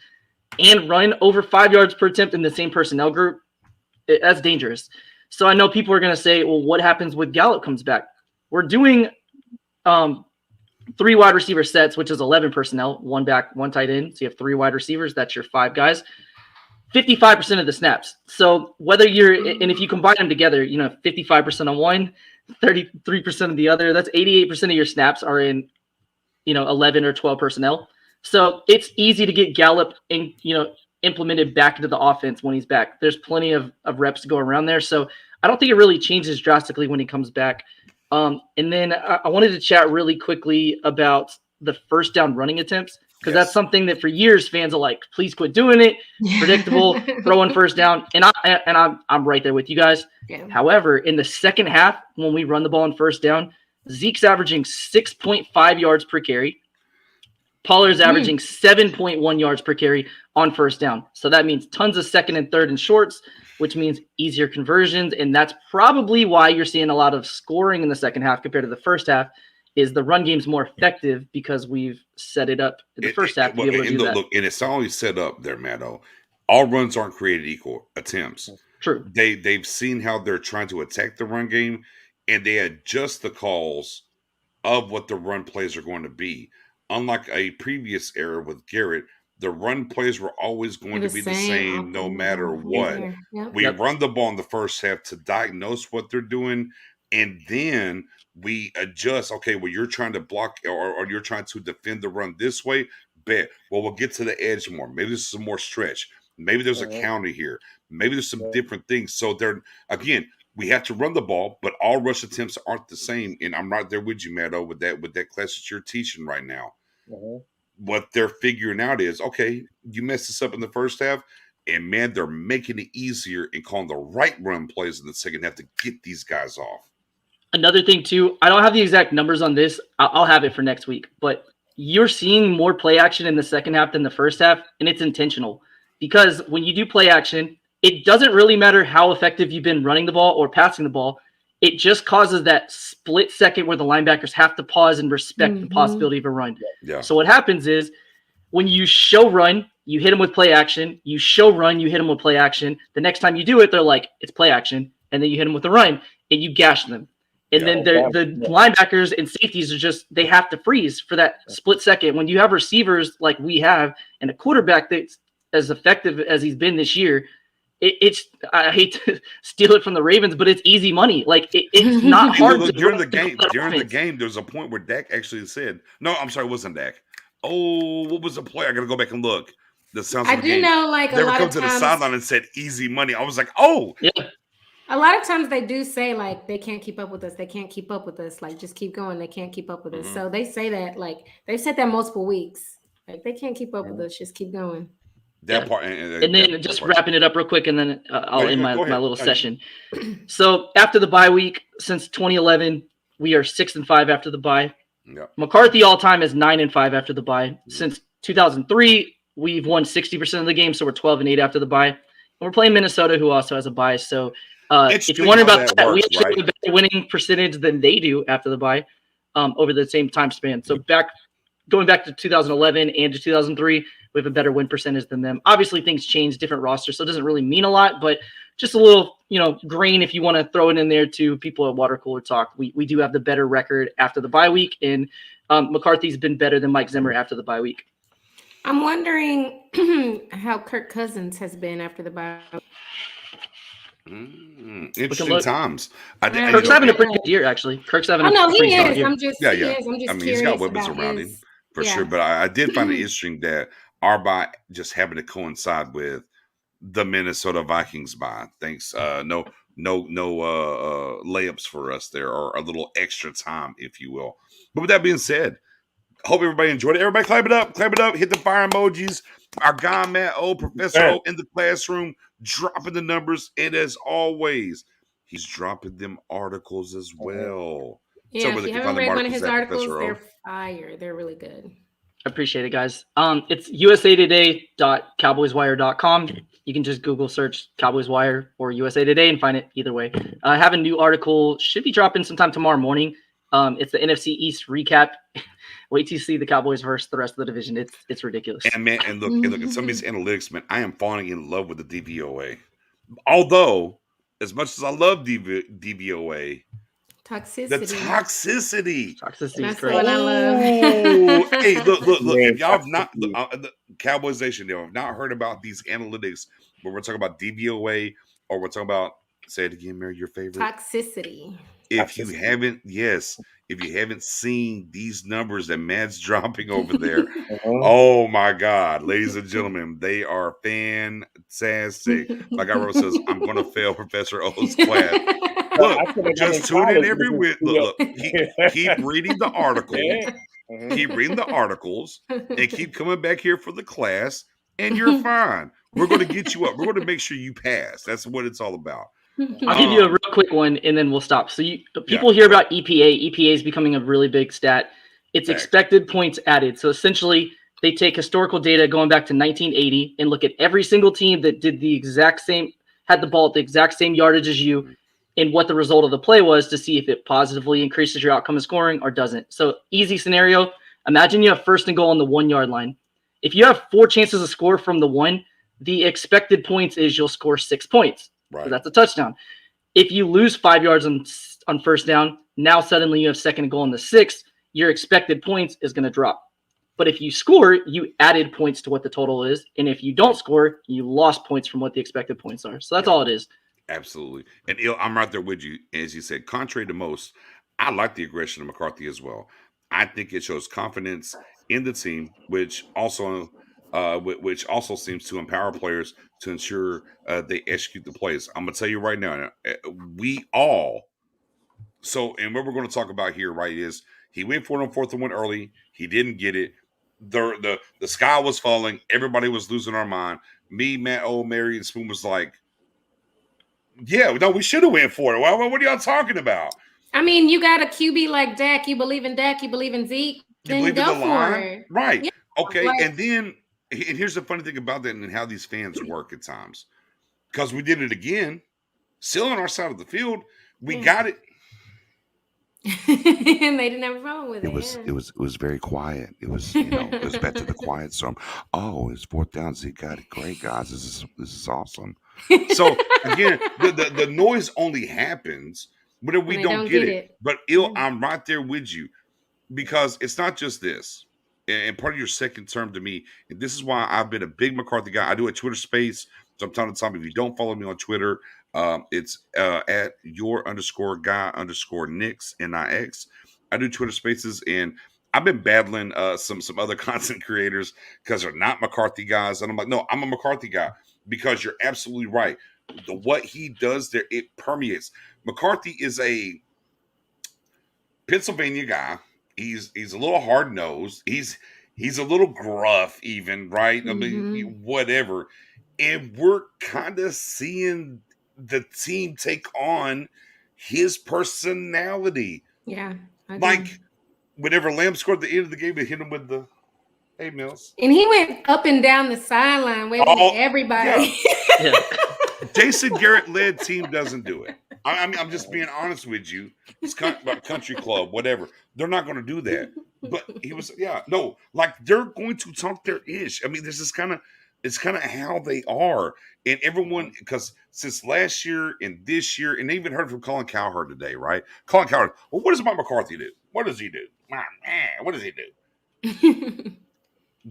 and run over 5 yards per attempt in the same personnel group, that's dangerous. So I know people are going to say, well, what happens when Gallup comes back? We're doing 3 wide receiver sets, which is 11 personnel, 1 back, 1 tight end. So you have 3 wide receivers. That's your 5 guys. 55% of the snaps. So whether you're, and if you combine them together, 55% on one, 33% of the other, that's 88% of your snaps are in, 11 or 12 personnel. So it's easy to get Gallup implemented back into the offense when he's back. There's plenty of reps to go around there. So I don't think it really changes drastically when he comes back. And then I wanted to chat really quickly about the first down running attempts, because that's something that for years fans are like, please quit doing it. Predictable, throwing first down. And I'm right there with you guys. Yeah. However, in the second half, when we run the ball on first down, Zeke's averaging 6.5 yards per carry. Pollard's averaging 7.1 yards per carry on first down. So that means tons of second and third and shorts, which means easier conversions. And that's probably why you're seeing a lot of scoring in the second half compared to the first half, is the run game's more effective because we've set it up in the first half to be able to do that. Look, and it's always set up there, Matto. All runs aren't created equal attempts. True. They've seen how they're trying to attack the run game, and they adjust the calls of what the run plays are going to be. Unlike a previous era with Garrett, the run plays were always going to be the same no matter what. Yep. We run the ball in the first half to diagnose what they're doing, and then we adjust. Okay, well, you're trying to block or you're trying to defend the run this way. Bet. Well, we'll get to the edge more. Maybe there's some more stretch. Maybe there's a counter here. Maybe there's some different things. So we have to run the ball, but all rush attempts aren't the same. And I'm right there with you, Matto, with that class that you're teaching right now. What they're figuring out is, okay, you messed this up in the first half, and man, they're making it easier and calling the right run plays in the second half to get these guys off. Another thing too, I don't have the exact numbers on this. I'll have it for next week, but you're seeing more play action in the second half than the first half, and it's intentional. Because when you do play action, it doesn't really matter how effective you've been running the ball or passing the ball. It just causes that split second where the linebackers have to pause and respect the possibility of a run. Yeah. So what happens is when you show run, you hit them with play action. You show run, you hit them with play action. The next time you do it, they're like, it's play action. And then you hit them with a run, and you gash them. And then the linebackers and safeties are just, they have to freeze for that split second. When you have receivers like we have and a quarterback that's as effective as he's been this year, it's I hate to steal it from the Ravens, but it's easy money. Like it's not hard. During the game, there was a point where Dak actually said, "No, I'm sorry, it wasn't Dak." Oh, what was the play? I got to go back and look. The sounds. I do know, like they come to the sideline and said, "Easy money." I was like, "Oh, yeah." A lot of times they do say like they can't keep up with us. They can't keep up with us. Like just keep going. They can't keep up with us. So they say that like they've said that multiple weeks. Like they can't keep up with us. Just keep going. That part, and then just wrapping it up real quick, and then I'll end my little session. So after the bye week, since 2011, we are 6-5 after the bye. Yeah. McCarthy all time is 9-5 after the bye. Since 2003, we've won 60% of the game, so we're 12-8 after the bye. And we're playing Minnesota, who also has a bye. So if you're wondering about that, we actually have a better winning percentage than they do after the bye over the same time span. So going back to 2011 and to 2003. We have a better win percentage than them. Obviously, things change, different rosters, so it doesn't really mean a lot, but just a little, grain if you want to throw it in there to people at Water Cooler Talk. We do have the better record after the bye week, and McCarthy's been better than Mike Zimmer after the bye week. I'm wondering how Kirk Cousins has been after the bye. Interesting times. Kirk's having a pretty good year, actually. Kirk's having he is. I'm just curious. He's got weapons around him for sure, but I did find it interesting that our bye just happened to coincide with the Minnesota Vikings by. Thanks. No layups for us there, or a little extra time, if you will. But with that being said, hope everybody enjoyed it. Everybody clap it up, hit the fire emojis. Our guy Matt O, Professor O in the classroom, dropping the numbers. And as always, he's dropping them articles as well. Yeah, if you haven't read one of his articles, they're fire. They're really good. I appreciate it, guys. It's usatoday.cowboyswire.com. You can just Google search Cowboys Wire or USA Today and find it either way. I have a new article, should be dropping sometime tomorrow morning. It's the NFC East recap. Wait till you see the Cowboys versus the rest of the division. It's ridiculous. And man, and look at some of these analytics, man. I am falling in love with the DVOA. Although, as much as I love DVOA, toxicity. The toxicity. Toxicity is great. What I love. Hey, look. If y'all have not, the Cowboys Nation, y'all have not heard about these analytics where we're talking about DVOA or we're talking about, say it again, Mary, your favorite? Toxicity. If you haven't seen these numbers that Matt's dropping over there, oh my God, ladies and gentlemen, they are fantastic. Like I wrote says, I'm going to fail Professor O's class. Look, just tune in every week. Look, keep reading the article. Keep reading the articles and keep coming back here for the class, and you're fine. We're going to get you up. We're going to make sure you pass. That's what it's all about. I'll give you a real quick one, and then we'll stop. So people hear about EPA. EPA is becoming a really big stat. It's expected points added. So essentially, they take historical data going back to 1980 and look at every single team that did the exact same, had the ball at the exact same yardage as you, and what the result of the play was to see if it positively increases your outcome of scoring or doesn't. So easy scenario. Imagine you have 1st and goal on the 1 yard line. If you have 4 chances to score from the 1, the expected points is you'll score 6 points. Right. So that's a touchdown. If you lose 5 yards on 1st down, now suddenly you have 2nd and goal on the 6th, your expected points is going to drop. But if you score, you added points to what the total is. And if you don't score, you lost points from what the expected points are. So that's all it is. Absolutely. And I'm right there with you. As you said, contrary to most, I like the aggression of McCarthy as well. I think it shows confidence in the team, which also seems to empower players to ensure they execute the plays. I'm going to tell you right now, and what we're going to talk about here, right, is he went for it on 4th and 1 early. He didn't get it. The sky was falling. Everybody was losing our mind. Me, Matt, Mary, and Spoon was like, yeah, no, we should have went for it. What are y'all talking about? I mean, you got a QB like Dak. You believe in Dak. You believe in Zeke. Then go for it. Right. Yeah. Okay. And here's the funny thing about that and how these fans work at times. Because we did it again. Still on our side of the field. We got it. And they didn't have a problem with it. It was very quiet. It was, it was back to the quiet storm. Oh, it's 4th down. Zeke got it. Great, guys. This is awesome. So again, the noise only happens when we don't get it. But I'm right there with you, because it's not just this. And part of your second term to me, and this is why I've been a big McCarthy guy. I do a Twitter space from time to time. If you don't follow me on Twitter, it's at your_guy_Nix NIX. I do Twitter spaces, and I've been battling some other content creators because they're not McCarthy guys, and I'm like, no, I'm a McCarthy guy. Because you're absolutely right. What he does there, it permeates. McCarthy is a Pennsylvania guy. He's a little hard-nosed. He's a little gruff even, right? I mean, whatever. And we're kind of seeing the team take on his personality. Yeah. Like, whenever Lamb scored at the end of the game, they hit him with the Hey, Mills. And he went up and down the sideline waving at everybody. Yeah. Jason Garrett-led team doesn't do it. I'm just being honest with you. It's country club, whatever. They're not going to do that. But he was, they're going to talk their ish. I mean, this is it's kind of how they are. And everyone, because since last year and this year, and they even heard from Colin Cowherd today, right? Colin Cowherd, well, what does Mike McCarthy do? What does he do? Man, what does he do?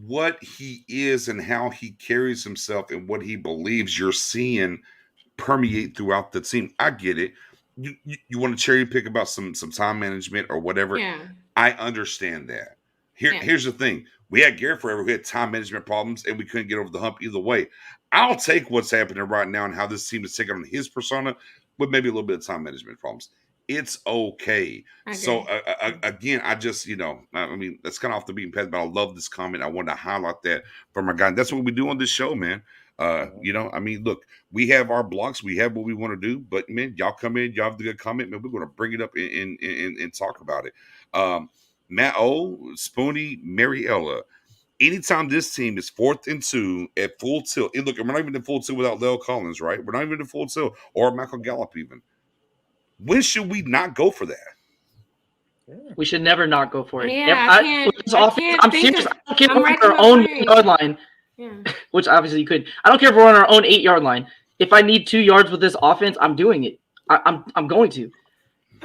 What he is and how he carries himself and what he believes you're seeing permeate throughout the team. I get it. You want to cherry pick about some time management or whatever. Yeah. I understand that. Here's the thing. We had Garrett forever. We had time management problems and we couldn't get over the hump either way. I'll take what's happening right now and how this team is taking on his persona with maybe a little bit of time management problems. It's okay. So again, I just, I mean, that's kind of off the beaten path, but I love this comment. I wanted to highlight that from our guy. That's what we do on this show, man. I mean, look, we have our blocks, we have what we want to do, but man, y'all come in, y'all have the good comment, man. We're going to bring it up and talk about it. Matt O, Spoonie, Mariella. Anytime this team is 4th and 2 at full tilt, and look, we're not even in full tilt without Lel Collins, right? We're not even in full tilt or Michael Gallup even. When should we not go for that? We should never not go for it. Yeah, I'm serious. I don't care if we're on our own 8-yard line, which obviously you could. I don't care if we're on our own 8-yard line. If I need 2 yards with this offense, I'm doing it. I'm going to.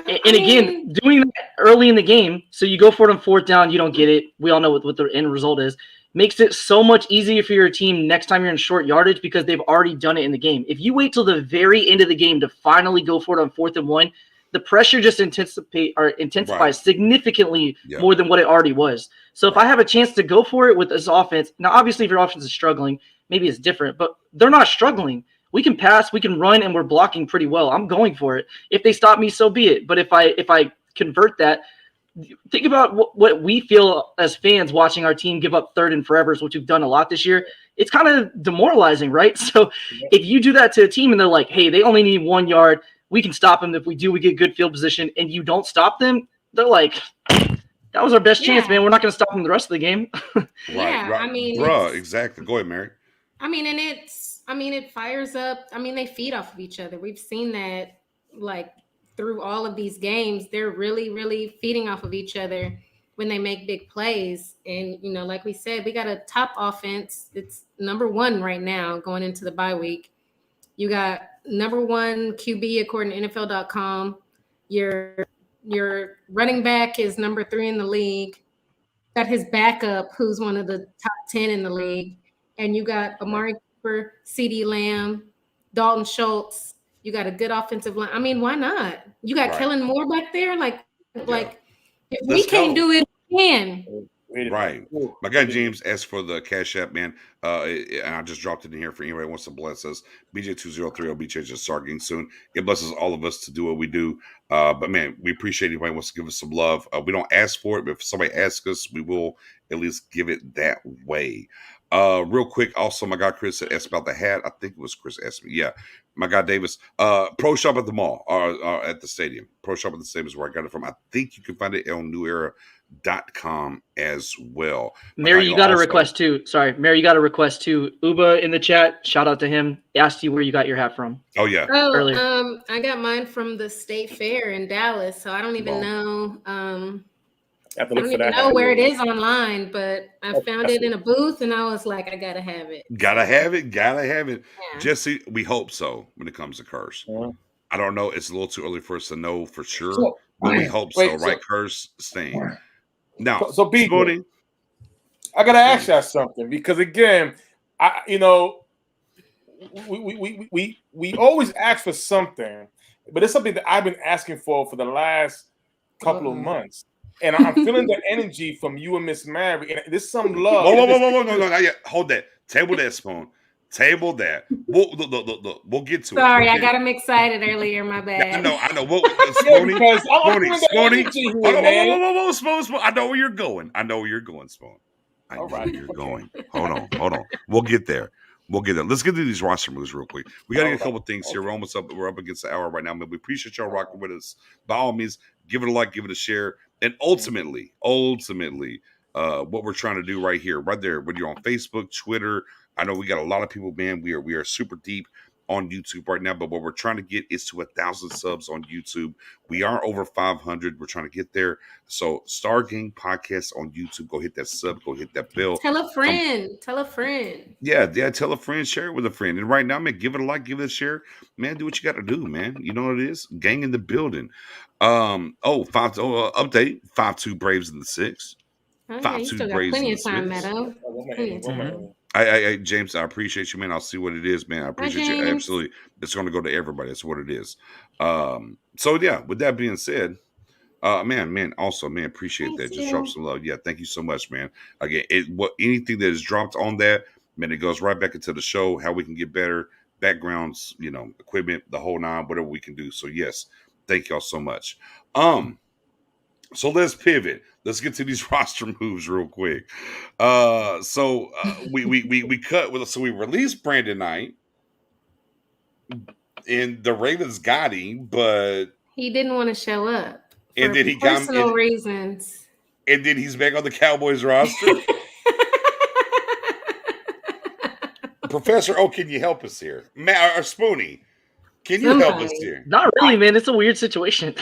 And again, doing that early in the game, so you go for it on 4th down, you don't get it. We all know what the end result is. Makes it so much easier for your team next time you're in short yardage because they've already done it in the game. If you wait till the very end of the game to finally go for it on 4th and 1, the pressure just intensifies significantly more than what it already was. So if I have a chance to go for it with this offense, now obviously if your offense is struggling, maybe it's different, but they're not struggling. We can pass, we can run, and we're blocking pretty well. I'm going for it. If they stop me, so be it. But if I convert that, think about what we feel as fans watching our team give up 3rd and forevers, which we've done a lot this year. It's kind of demoralizing, right? So if you do that to a team and they're like, hey, they only need 1 yard, we can stop them. If we do, we get good field position, and you don't stop them, they're like, that was our best chance, man. We're not going to stop them the rest of the game. Right. I mean, exactly. Go ahead, Mary. I mean, and it fires up. I mean, they feed off of each other. We've seen that, like, through all of these games. They're really, really feeding off of each other when they make big plays. And, like we said, we got a top offense. It's number 1 right now going into the bye week. You got number 1 QB according to NFL.com. Your running back is number 3 in the league. Got his backup, who's one of the top 10 in the league. And you got Amari Cooper, CeeDee Lamb, Dalton Schultz. You got a good offensive line. I mean, why not? You got Kellen Moore back there. Like if we can't do it, we can. Right. My guy James asked for the Cash App, man. And I just dropped it in here for anybody who wants to bless us. BJ2030 will be changing starting soon. It blesses all of us to do what we do. But man, we appreciate anybody who wants to give us some love. We don't ask for it, but if somebody asks us, we will at least give it that way. Real quick, also my guy Chris asked about the hat. I think it was Chris asked me. Yeah. My guy Davis. Pro Shop at the mall or at the stadium. Pro Shop at the stadium is where I got it from. I think you can find it on newera.com as well. Mary, you got a request too. Sorry, Mary, you got a request too. Uba in the chat, shout out to him. Asked you where you got your hat from. Oh yeah. Oh, I got mine from the State Fair in Dallas, so I don't even know. I don't even know where it is online, but I found it in a booth, and I was like, I gotta have it. Gotta have it. Yeah. Jesse, we hope so when it comes to Curse. I don't know. It's a little too early for us to know for sure, but we hope so, right? Curse staying. Now, so BJ, I gotta ask y'all something because again, we always ask for something, but it's something that I've been asking for the last couple of months, and I'm feeling the energy from you and Miss Mary, and there's some love. Whoa, no, not yet. Hold that. Table that, Spoon. Table that. We'll get to it. Sorry, I got him excited earlier. My bad. I know. Spoonie. Spoon. I know where you're going. Spoon. I know where you're going. Hold on. We'll get there. Let's get to these roster moves real quick. We got to get a couple things here. We're almost up. We're up against the hour right now, but we appreciate y'all rocking with us. By all means, give it a like, give it a share, and ultimately, what we're trying to do right here, right there, whether you're on Facebook, Twitter. I know we got a lot of people, man. We are super deep on YouTube right now, but what we're trying to get is to 1,000 subs on YouTube. We are over 500. We're trying to get there. So Star Gang Podcast on YouTube. Go hit that sub. Go hit that bell. Tell a friend. Yeah. Tell a friend. Share it with a friend. And right now, man, give it a like, give it a share. Man, do what you got to do, man. You know what it is? Gang in the building. Update. 5-2 Braves in the 6. 5-2 Braves in the 6. Plenty of time. James, I appreciate you, man. I'll see what it is, man. I appreciate you. Absolutely. It's going to go to everybody. That's what it is. So yeah, with that being said, appreciate that. Just drop some love. Yeah, thank you so much, man. Again, anything that is dropped on that, Man, it goes right back into the show, how we can get better, backgrounds, equipment, the whole nine, whatever we can do. So yes, thank y'all so much. So let's pivot. Let's get to these roster moves real quick. We cut with, so we released Brandon Knight, and the Ravens got him, but he didn't want to show up for and then he personal reasons. And then he's back on the Cowboys roster. Professor O, can you help us here? Matt or Spoonie, can you help us here? Not really, man. It's a weird situation.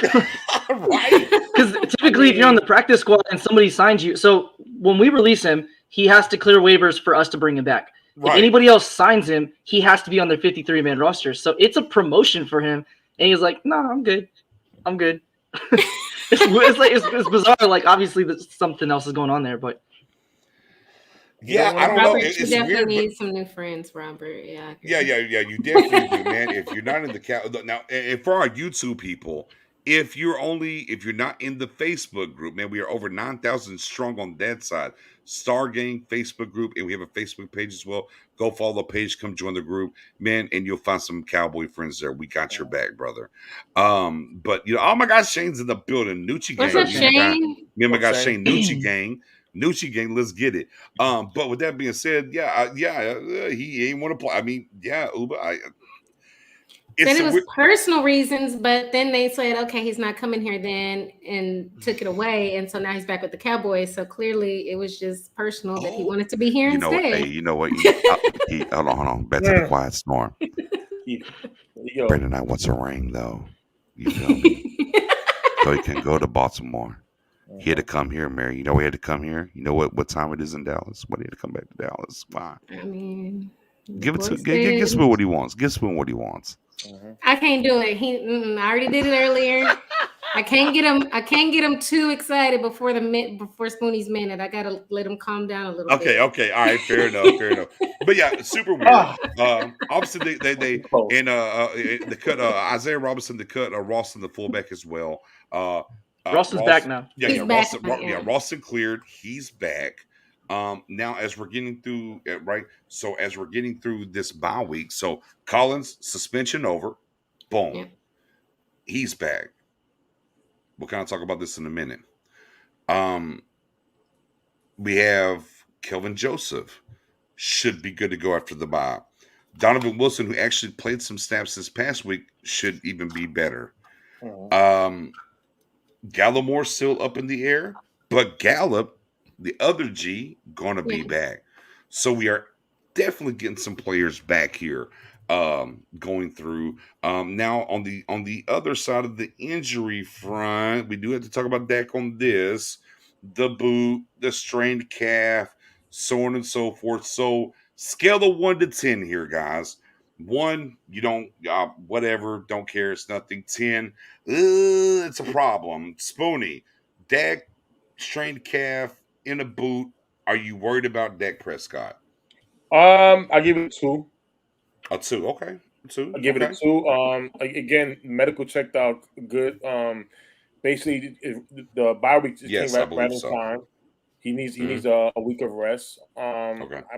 Right? Because typically, if you're on the practice squad and somebody signs you, so when we release him, he has to clear waivers for us to bring him back. Right. If anybody else signs him, he has to be on their 53-man roster. So it's a promotion for him. And he's like, no, I'm good. It's bizarre. Like, obviously, something else is going on there, but. Yeah, I don't know. You definitely need some new friends, Robert. Yeah. Yeah. You definitely do, man. If you're not in the now, and for our YouTube people, if you're not in the Facebook group, man, we are over 9,000 strong on that side. Star Gang Facebook group, and we have a Facebook page as well. Go follow the page, come join the group, man, and you'll find some Cowboy friends there. We got your back, brother. But oh my God, Shane's in the building. Nucci Gang. What's up, Shane? Me and my guy Shane, Nucci Gang. Nucci Gang, let's get it. But with that being said, he ain't want to play. I mean, Uber. Said it was personal reasons, but then they said, okay, he's not coming here then, and took it away, and so now he's back with the Cowboys. So clearly, it was just personal that he wanted to be here instead. You know what? Hold on. Back to the quiet storm. Brandon Knight wants a ring, though. You feel me? So he can go to Baltimore. He had to come here, Mary. You know he had to come here. You know what time it is in Dallas? Why he had to come back to Dallas? Why? I mean, give Spoon what he wants. Give Spoon what he wants. I can't do it. I already did it earlier. I can't get him too excited before Spoonie's minute. I gotta let him calm down a little bit. Okay. All right, fair enough. But yeah, super weird. Obviously they cut Isaiah Robinson, they cut Ralston, the fullback as well. Ralston's back now. He's Ralston, back. Ralston cleared. He's back. Now as we're getting through as we're getting through this bye week, so Collins suspension over, boom, yeah. He's back. We'll kind of talk about this in a minute. We have Kelvin Joseph should be good to go after the bye. Donovan Wilson, who actually played some snaps this past week, should even be better. Gallimore still up in the air, but Gallup, the other G, gonna be back. So we are definitely getting some players back here going through. Now on the other side of the injury front, we do have to talk about Dak on this. The boot, the strained calf, so on and so forth. So scale of 1 to 10 here, guys. 1, you don't, whatever, don't care, it's nothing. 10, it's a problem. Spoonie, Dak, strained calf, in a boot. Are you worried about Dak Prescott? I give it a 2. A 2, okay. 2. I give it a 2. Again, medical checked out good. Basically, the bye week just came right in time. He needs a week of rest. Okay. I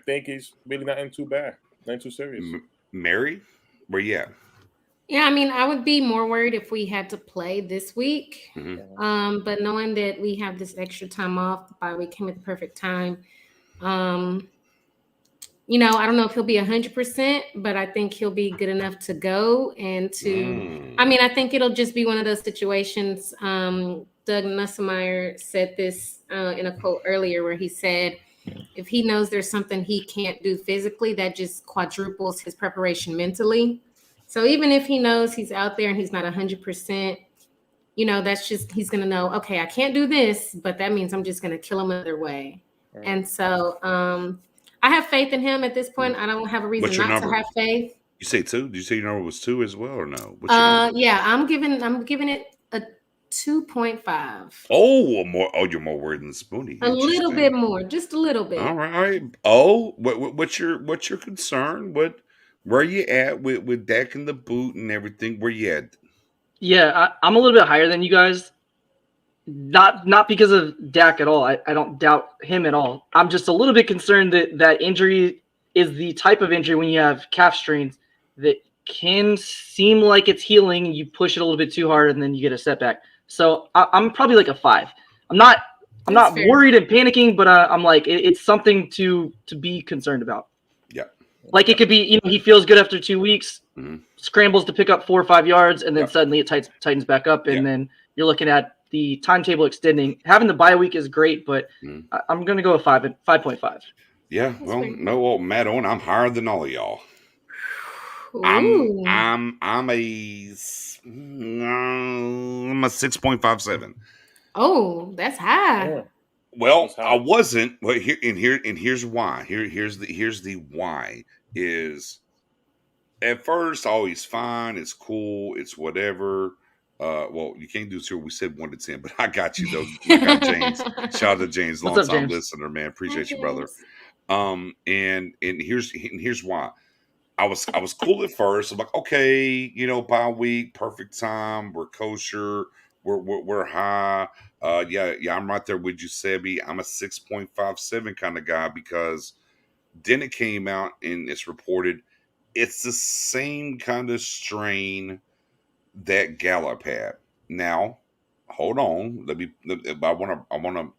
think he's really not in too bad. Not too serious. Mary, where you at? Yeah, I mean, I would be more worried if we had to play this week. But knowing that we have this extra time off, the bye week came at the perfect time. I don't know if he'll be 100%, but I think he'll be good enough to go and to. I mean, I think it'll just be one of those situations. Doug Nussmeier said this in a quote earlier, where he said, if he knows there's something he can't do physically, that just quadruples his preparation mentally. So even if he knows he's out there and he's not 100%, that's just, he's going to know, okay, I can't do this, but that means I'm just going to kill him another way. Right. And so I have faith in him at this point. I don't have a reason not to have faith. You say 2? Did you say your number was 2 as well or no? Yeah, I'm giving it a 2.5. Oh, you're more worried than Spoonie. A little bit more, just a little bit. All right. Oh, what's your concern? Where are you at with Dak and the boot and everything? Where you at? Yeah, I'm a little bit higher than you guys. Not because of Dak at all. I don't doubt him at all. I'm just a little bit concerned that injury is the type of injury when you have calf strains that can seem like it's healing. You push it a little bit too hard and then you get a setback. So I'm probably like a 5. I'm not fair. worried and panicking, but I'm like it's something to be concerned about. Yeah. Like it could be, he feels good after 2 weeks, Mm-hmm. scrambles to pick up 4 or 5 yards, and then suddenly it tightens back up, and then you're looking at the timetable extending. Having the bye week is great, but I'm going to go with 5.5. Yeah, well, no, Matt Owen, I'm higher than all of y'all. Ooh. I'm a 6.57. Oh, that's high. Yeah. Well, I wasn't. Well, here's why. Here's the why is at first, oh, he's fine, it's cool, it's whatever. Well, you can't do 0. We said 1 to 10, but I got you though. I got James. Shout out to James, long time listener, man. Appreciate you, brother. And here's why. I was cool at first. I'm like, okay, bye week, perfect time. We're kosher. We're high. Yeah, I'm right there with you, Sebi. I'm a 6.57 kind of guy because then it came out and it's reported it's the same kind of strain that Gallup had. Now, hold on. I want to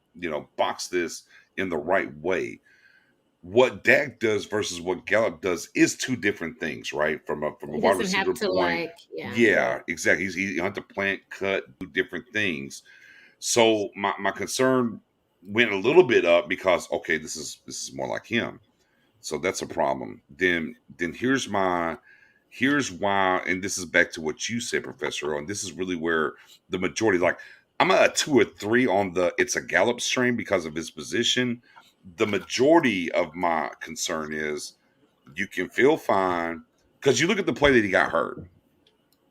box this in the right way. What Dak does versus what Gallup does is 2 different things, right? From a wide receiver point. Yeah, exactly. He had to plant, cut, do different things. So my concern went a little bit up because okay, this is more like him. So that's a problem. Then here's why, and this is back to what you said, Professor, and this is really where the majority, like I'm a 2 or 3 on it's a Gallup strain because of his position. The majority of my concern is you can feel fine because you look at the play that he got hurt.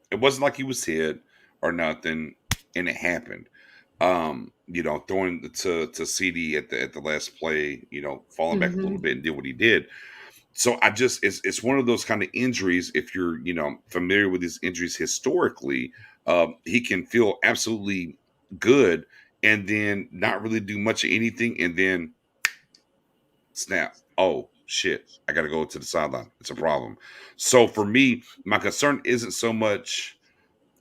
It wasn't like he was hit or nothing, and it happened. Throwing to CD at the last play, falling back a little bit and did what he did. So it's one of those kind of injuries. If you're, familiar with his injuries historically, he can feel absolutely good and then not really do much of anything. And then snap. Oh shit. I got to go to the sideline. It's a problem. So for me, my concern isn't so much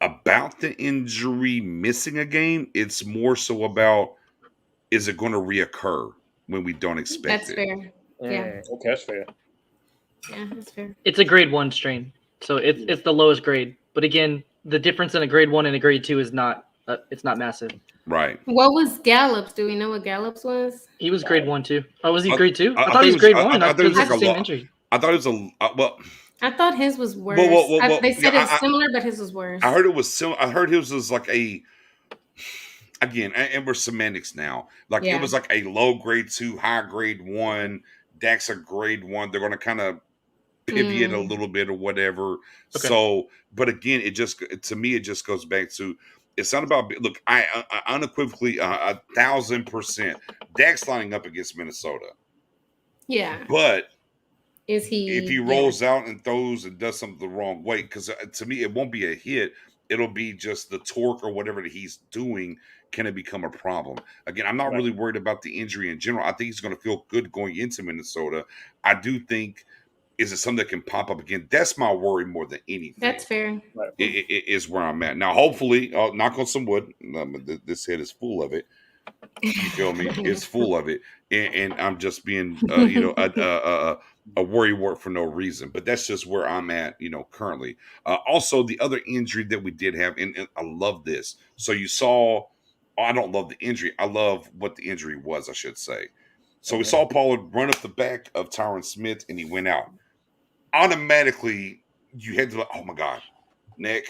about the injury missing a game. It's more so about, is it going to reoccur when we don't expect it? That's fair. Yeah. Okay, that's fair. Yeah, that's fair. It's a grade 1 strain, so it's the lowest grade. But again, the difference in a grade 1 and a grade 2 is not it's not massive. Right. What was Gallup's? Do we know what Gallup's was? He was grade 1 too. Oh, was he grade 2? I thought he was grade 1. I thought it was like the same injury. I thought it was well. I thought his was worse. They said it's similar, but his was worse. I heard it was similar. I heard his was like again, and we're semantics now. Like it was like a low grade 2, high grade 1. Dak's a grade 1. They're going to kind of pivot a little bit or whatever. Okay. So, but again, to me, it just goes back to, it's not about, look, I unequivocally 1,000%, Dak's lining up against Minnesota. Yeah. But if he rolls out and throws and does something the wrong way, because to me, it won't be a hit. It'll be just the torque or whatever that he's doing. Can it become a problem? Again, I'm not really worried about the injury in general. I think he's going to feel good going into Minnesota. I do think, is it something that can pop up again? That's my worry more than anything. That's fair. It is where I'm at. Now, hopefully, knock on some wood, this head is full of it. You feel me? It's full of it. And I'm just being, a worry wart for no reason. But that's just where I'm at, currently. Also, the other injury that we did have, and I love this. So you saw, I don't love the injury. I love what the injury was, I should say. So we saw Pollard run up the back of Tyron Smith, and he went out. Automatically, you had to like, oh my God, neck,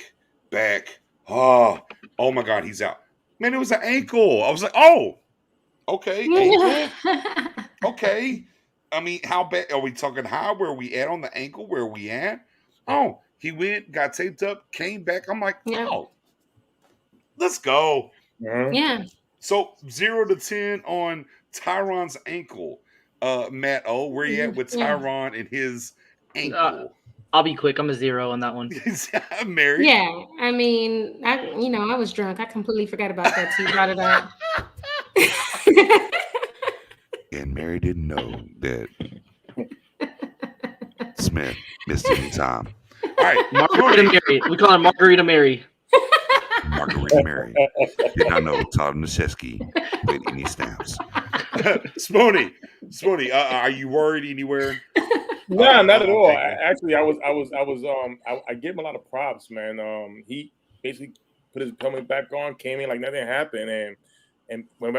back, oh my God, he's out. Man, it was an ankle. I was like, oh, okay, ankle. Okay. I mean, how bad are we talking? High? Where are we at on the ankle? Where are we at? Oh, he went, got taped up, came back. I'm like, oh, let's go. Yeah. So 0 to 10 on Tyron's ankle. Matt O, where you at with Tyron and his ankle? I'll be quick. I'm a 0 on that one. Mary. Yeah, I mean, I was drunk. I completely forgot about that till you brought it up. And Mary didn't know that Smith missed any time. All right, Margarita Mary. We call her Margarita Mary. Margarita Mary did not know Todd Naszewski played any snaps. Spoonie, are you worried anywhere? No, not at all. Actually, I gave him a lot of props, man. He basically put his helmet back on, came in like nothing happened, and went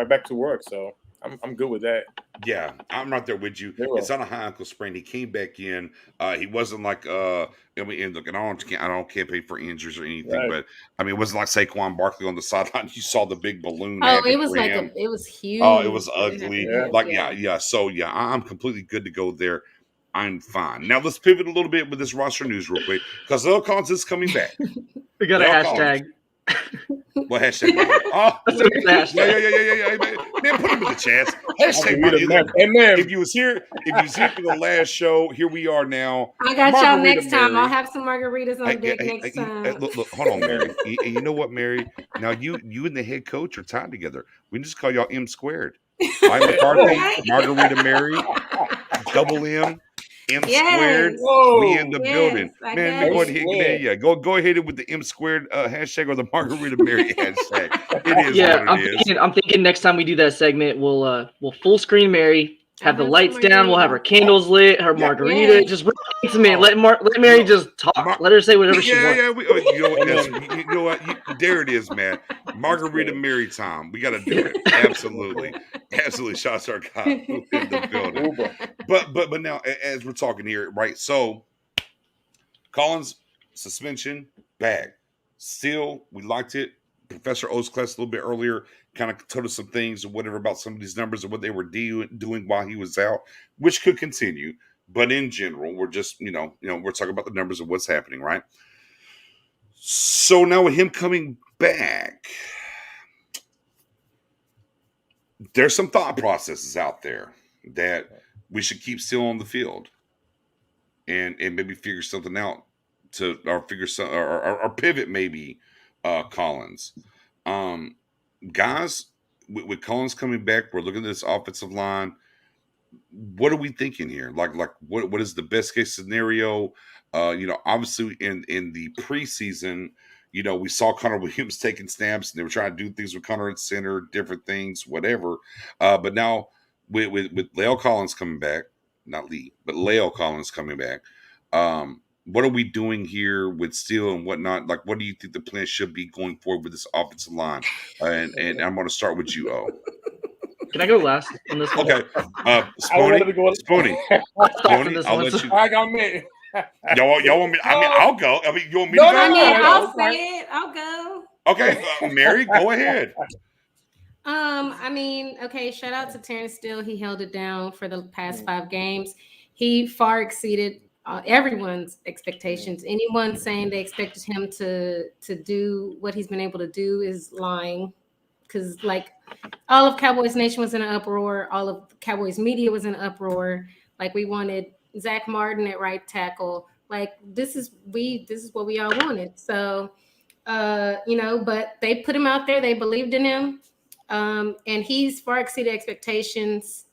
back to work. So I'm good with that. Yeah, I'm right there with you. It's on a high ankle sprain. He came back in. He wasn't like look, I don't campaign for injuries or anything, right. But I mean, it wasn't like Saquon Barkley on the sideline. You saw the big balloon. Oh, it was it was huge. Oh, it was ugly. Yeah. So yeah, I'm completely good to go there. I'm fine. Now let's pivot a little bit with this roster news real quick because Leo Collins is coming back. We got a hashtag. What hashtag? Oh, yeah. Man, put him in the chance. Hashtag. If you was here for the last show, here we are now. I got y'all next time. I'll have some margaritas on deck next time. Look, hold on, Mary. You know what, Mary? Now you and the head coach are tied together. We can just call y'all M squared. Mike McCarthy, Margarita Mary, double M. M squared, we in the building. Man, go ahead with the M squared hashtag or the Margarita Mary hashtag. It is. I'm thinking next time we do that segment, we'll full screen Mary, have the lights down, we'll have her candles lit, her margarita, just intimate. Let Mary just talk. Let her say whatever she wants. You know what? There it is, man. Margarita Mary time. We got to do it. Absolutely. Shots our guy in the building. But now, as we're talking here, right? So, Collins suspension bag. Still, we liked it. Professor O's class a little bit earlier kind of told us some things or whatever about some of these numbers and what they were doing while he was out, which could continue. But in general, we're just, we're talking about the numbers of what's happening, right? So now with him coming back, there's some thought processes out there that we should keep still on the field and maybe figure something out or pivot maybe Collins. Guys, with Collins coming back, we're looking at this offensive line. What are we thinking here? Like what is the best case scenario? Obviously in the preseason, we saw Connor Williams taking snaps and they were trying to do things with Connor at center, different things, whatever. But now with Leo Collins coming back, not Lee, but Leo Collins coming back, what are we doing here with Steele and whatnot? Like, what do you think the plan should be going forward with this offensive line? And I'm going to start with you, O. Can I go last on this one? Okay. Spoonie, I'll let you. I got me. Y'all want me? I mean, I'll go. I mean, you want me to go? I'll say it. I'll go. Okay, Mary, go ahead. Shout out to Terrence Steele. He held it down for the past 5 games. He far exceeded everyone's expectations. Anyone saying they expected him to do what he's been able to do is lying, because all of Cowboys Nation was in an uproar. All of Cowboys media was in an uproar. We wanted Zach Martin at right tackle. This is what we all wanted. So, but they put him out there. They believed in him, and he's far exceeded expectations.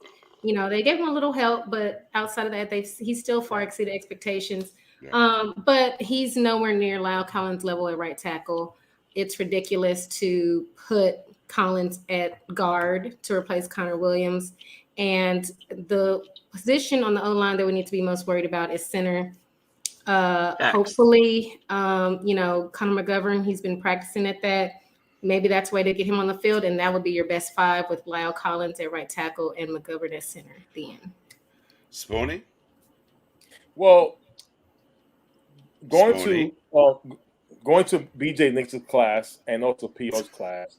They gave him a little help, but outside of that, he's still far exceeded expectations. Yeah. But he's nowhere near Lyle Collins' level at right tackle. It's ridiculous to put Collins at guard to replace Connor Williams. And the position on the O-line that we need to be most worried about is center. Hopefully, Connor McGovern, he's been practicing at that. Maybe that's a way to get him on the field, and that would be your best 5 with Lyle Collins at right tackle and McGovern at center at the end. Spoonie? Well, going to BJ Nix's class and also PO's class,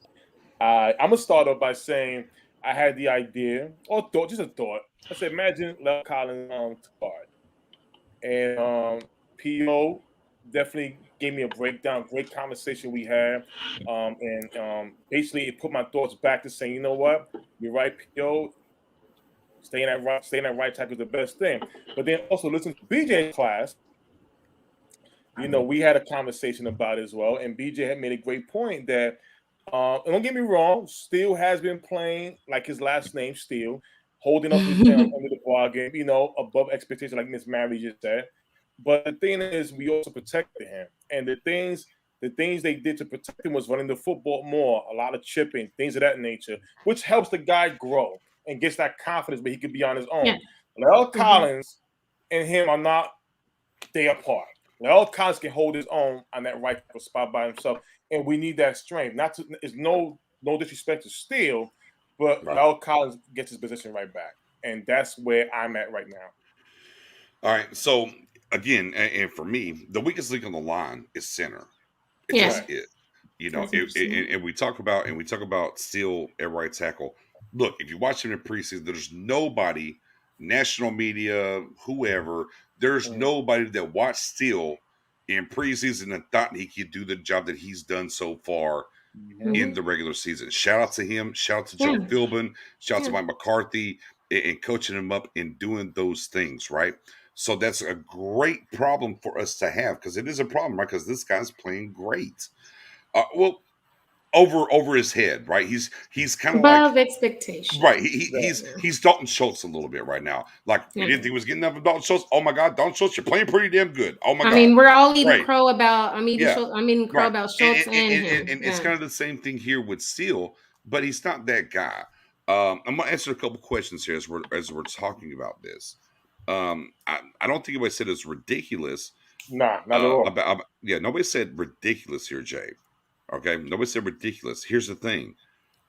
I'm going to start off by saying I had the idea, or thought, just a thought. I said, imagine Lyle Collins to guard. And PO definitely gave me a breakdown, great conversation we had. And basically it put my thoughts back to saying, you know what? You're right, PO. Staying at right tackle is the best thing. But then also listen to BJ's class. You know, we had a conversation about it as well, and BJ had made a great point that, and don't get me wrong, Steele has been playing like his last name, Steele, holding up his end under the bargain, you know, above expectation, like Miss Mary just said. But the thing is, we also protected him, and the things they did to protect him was running the football more, a lot of chipping, things of that nature, which helps the guy grow and gets that confidence that he could be on his own. La'el Collins and him are not day apart. La'el Collins can hold his own on that right tackle spot by himself, and we need that strength. It's no disrespect to Steele, but La'el Collins gets his position right back, and that's where I'm at right now. All right, so again, and for me, the weakest link on the line is center. It just is. You know, and we talk about Steele at right tackle. Look, if you watch him in preseason, there's nobody, national media, whoever, there's nobody that watched Steele in preseason and thought he could do the job that he's done so far in the regular season. Shout out to him. Shout out to Joe Philbin. Shout out to Mike McCarthy and coaching him up and doing those things, right? So that's a great problem for us to have, because it is a problem, right? Because this guy's playing great. Over his head, right? He's kind of above expectation, right? He's Dalton Schultz a little bit right now. Like we didn't think he was getting enough of Dalton Schultz. Oh my God, Dalton Schultz, you're playing pretty damn good. Oh my God. I mean, we're all eating crow about. Crow about Schultz and him. And it's kind of the same thing here with Steele, but he's not that guy. I'm gonna answer a couple questions here as we're talking about this. I don't think anybody said it's ridiculous. Nah, not at all. Nobody said ridiculous here, Jay. Okay, nobody said ridiculous. Here's the thing: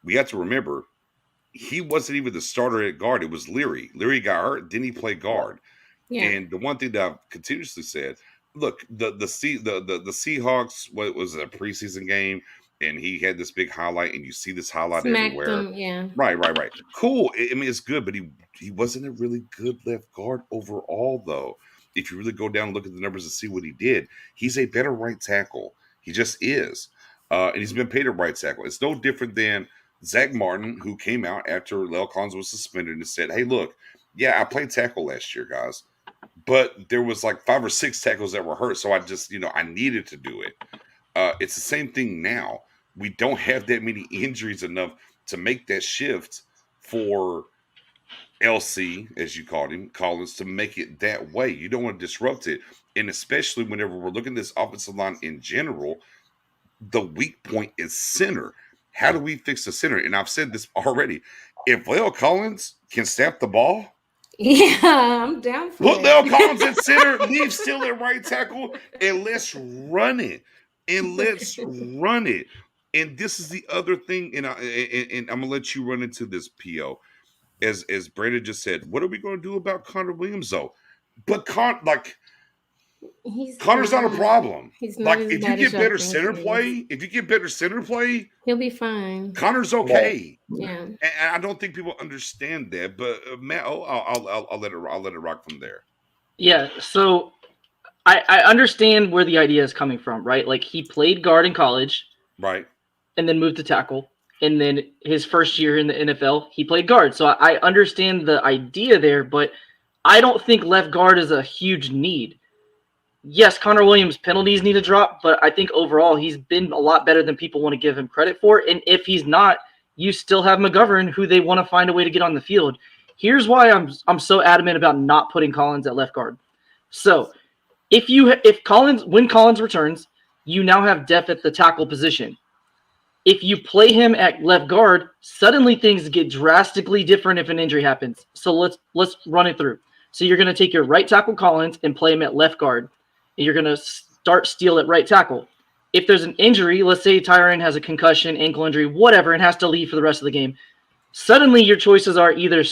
we have to remember, he wasn't even the starter at guard. It was Leary. Leary got hurt. Didn't he play guard? Yeah. And the one thing that I've continuously said: look, the Seahawks. What was it, a preseason game? And he had this big highlight, and you see this highlight everywhere. Right. Cool. I mean, it's good, but he wasn't a really good left guard overall, though. If you really go down and look at the numbers and see what he did, he's a better right tackle. He just is. And he's been paid a right tackle. It's no different than Zach Martin, who came out after La'el Collins was suspended and said, hey, look, I played tackle last year, guys. But there was like 5 or 6 tackles that were hurt, so I just, I needed to do it. It's the same thing now. We don't have that many injuries enough to make that shift for LC, as you called him, Collins, to make it that way. You don't want to disrupt it. And especially whenever we're looking at this offensive line in general, the weak point is center. How do we fix the center? And I've said this already. If La'el Collins can snap the ball, I'm down for it. Put La'el Collins at center, leave Steele at right tackle, and let's run it. And this is the other thing, and I'm gonna let you run into this, P.O. As Brandon just said, what are we gonna do about Connor Williams though? But Connor's not a problem. He's not if you get better center play, he'll be fine. Connor's okay. Yeah, and I don't think people understand that. But Matt, I'll let it rock from there. Yeah. So I understand where the idea is coming from, right? Like he played guard in college, right, and then moved to tackle, and then his first year in the NFL, he played guard. So I understand the idea there, but I don't think left guard is a huge need. Yes, Connor Williams' penalties need to drop, but I think overall he's been a lot better than people want to give him credit for. And if he's not, you still have McGovern, who they want to find a way to get on the field. Here's why I'm so adamant about not putting Collins at left guard. So when Collins returns, you now have depth at the tackle position. If you play him at left guard, suddenly things get drastically different if an injury happens. So let's run it through. So you're going to take your right tackle Collins and play him at left guard. You're going to start Steele at right tackle. If there's an injury, let's say Tyron has a concussion, ankle injury, whatever, and has to leave for the rest of the game, suddenly your choices are either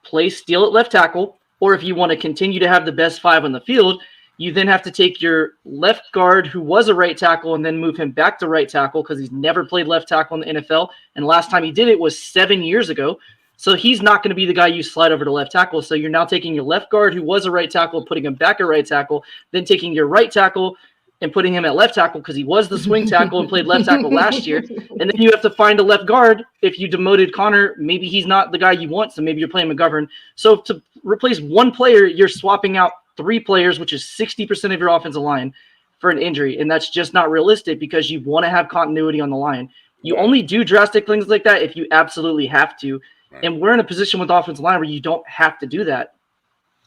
play Steele at left tackle, or if you want to continue to have the best 5 on the field, you then have to take your left guard who was a right tackle and then move him back to right tackle because he's never played left tackle in the NFL. And last time he did it was 7 years ago. So he's not going to be the guy you slide over to left tackle. So you're now taking your left guard who was a right tackle, putting him back at right tackle, then taking your right tackle, and putting him at left tackle because he was the swing tackle and played left tackle last year. And then you have to find a left guard. If you demoted Connor, maybe he's not the guy you want, so maybe you're playing McGovern. So to replace one player, you're swapping out 3 players, which is 60% of your offensive line, for an injury, and that's just not realistic because you want to have continuity on the line. You only do drastic things like that if you absolutely have to, and we're in a position with offensive line where you don't have to do that.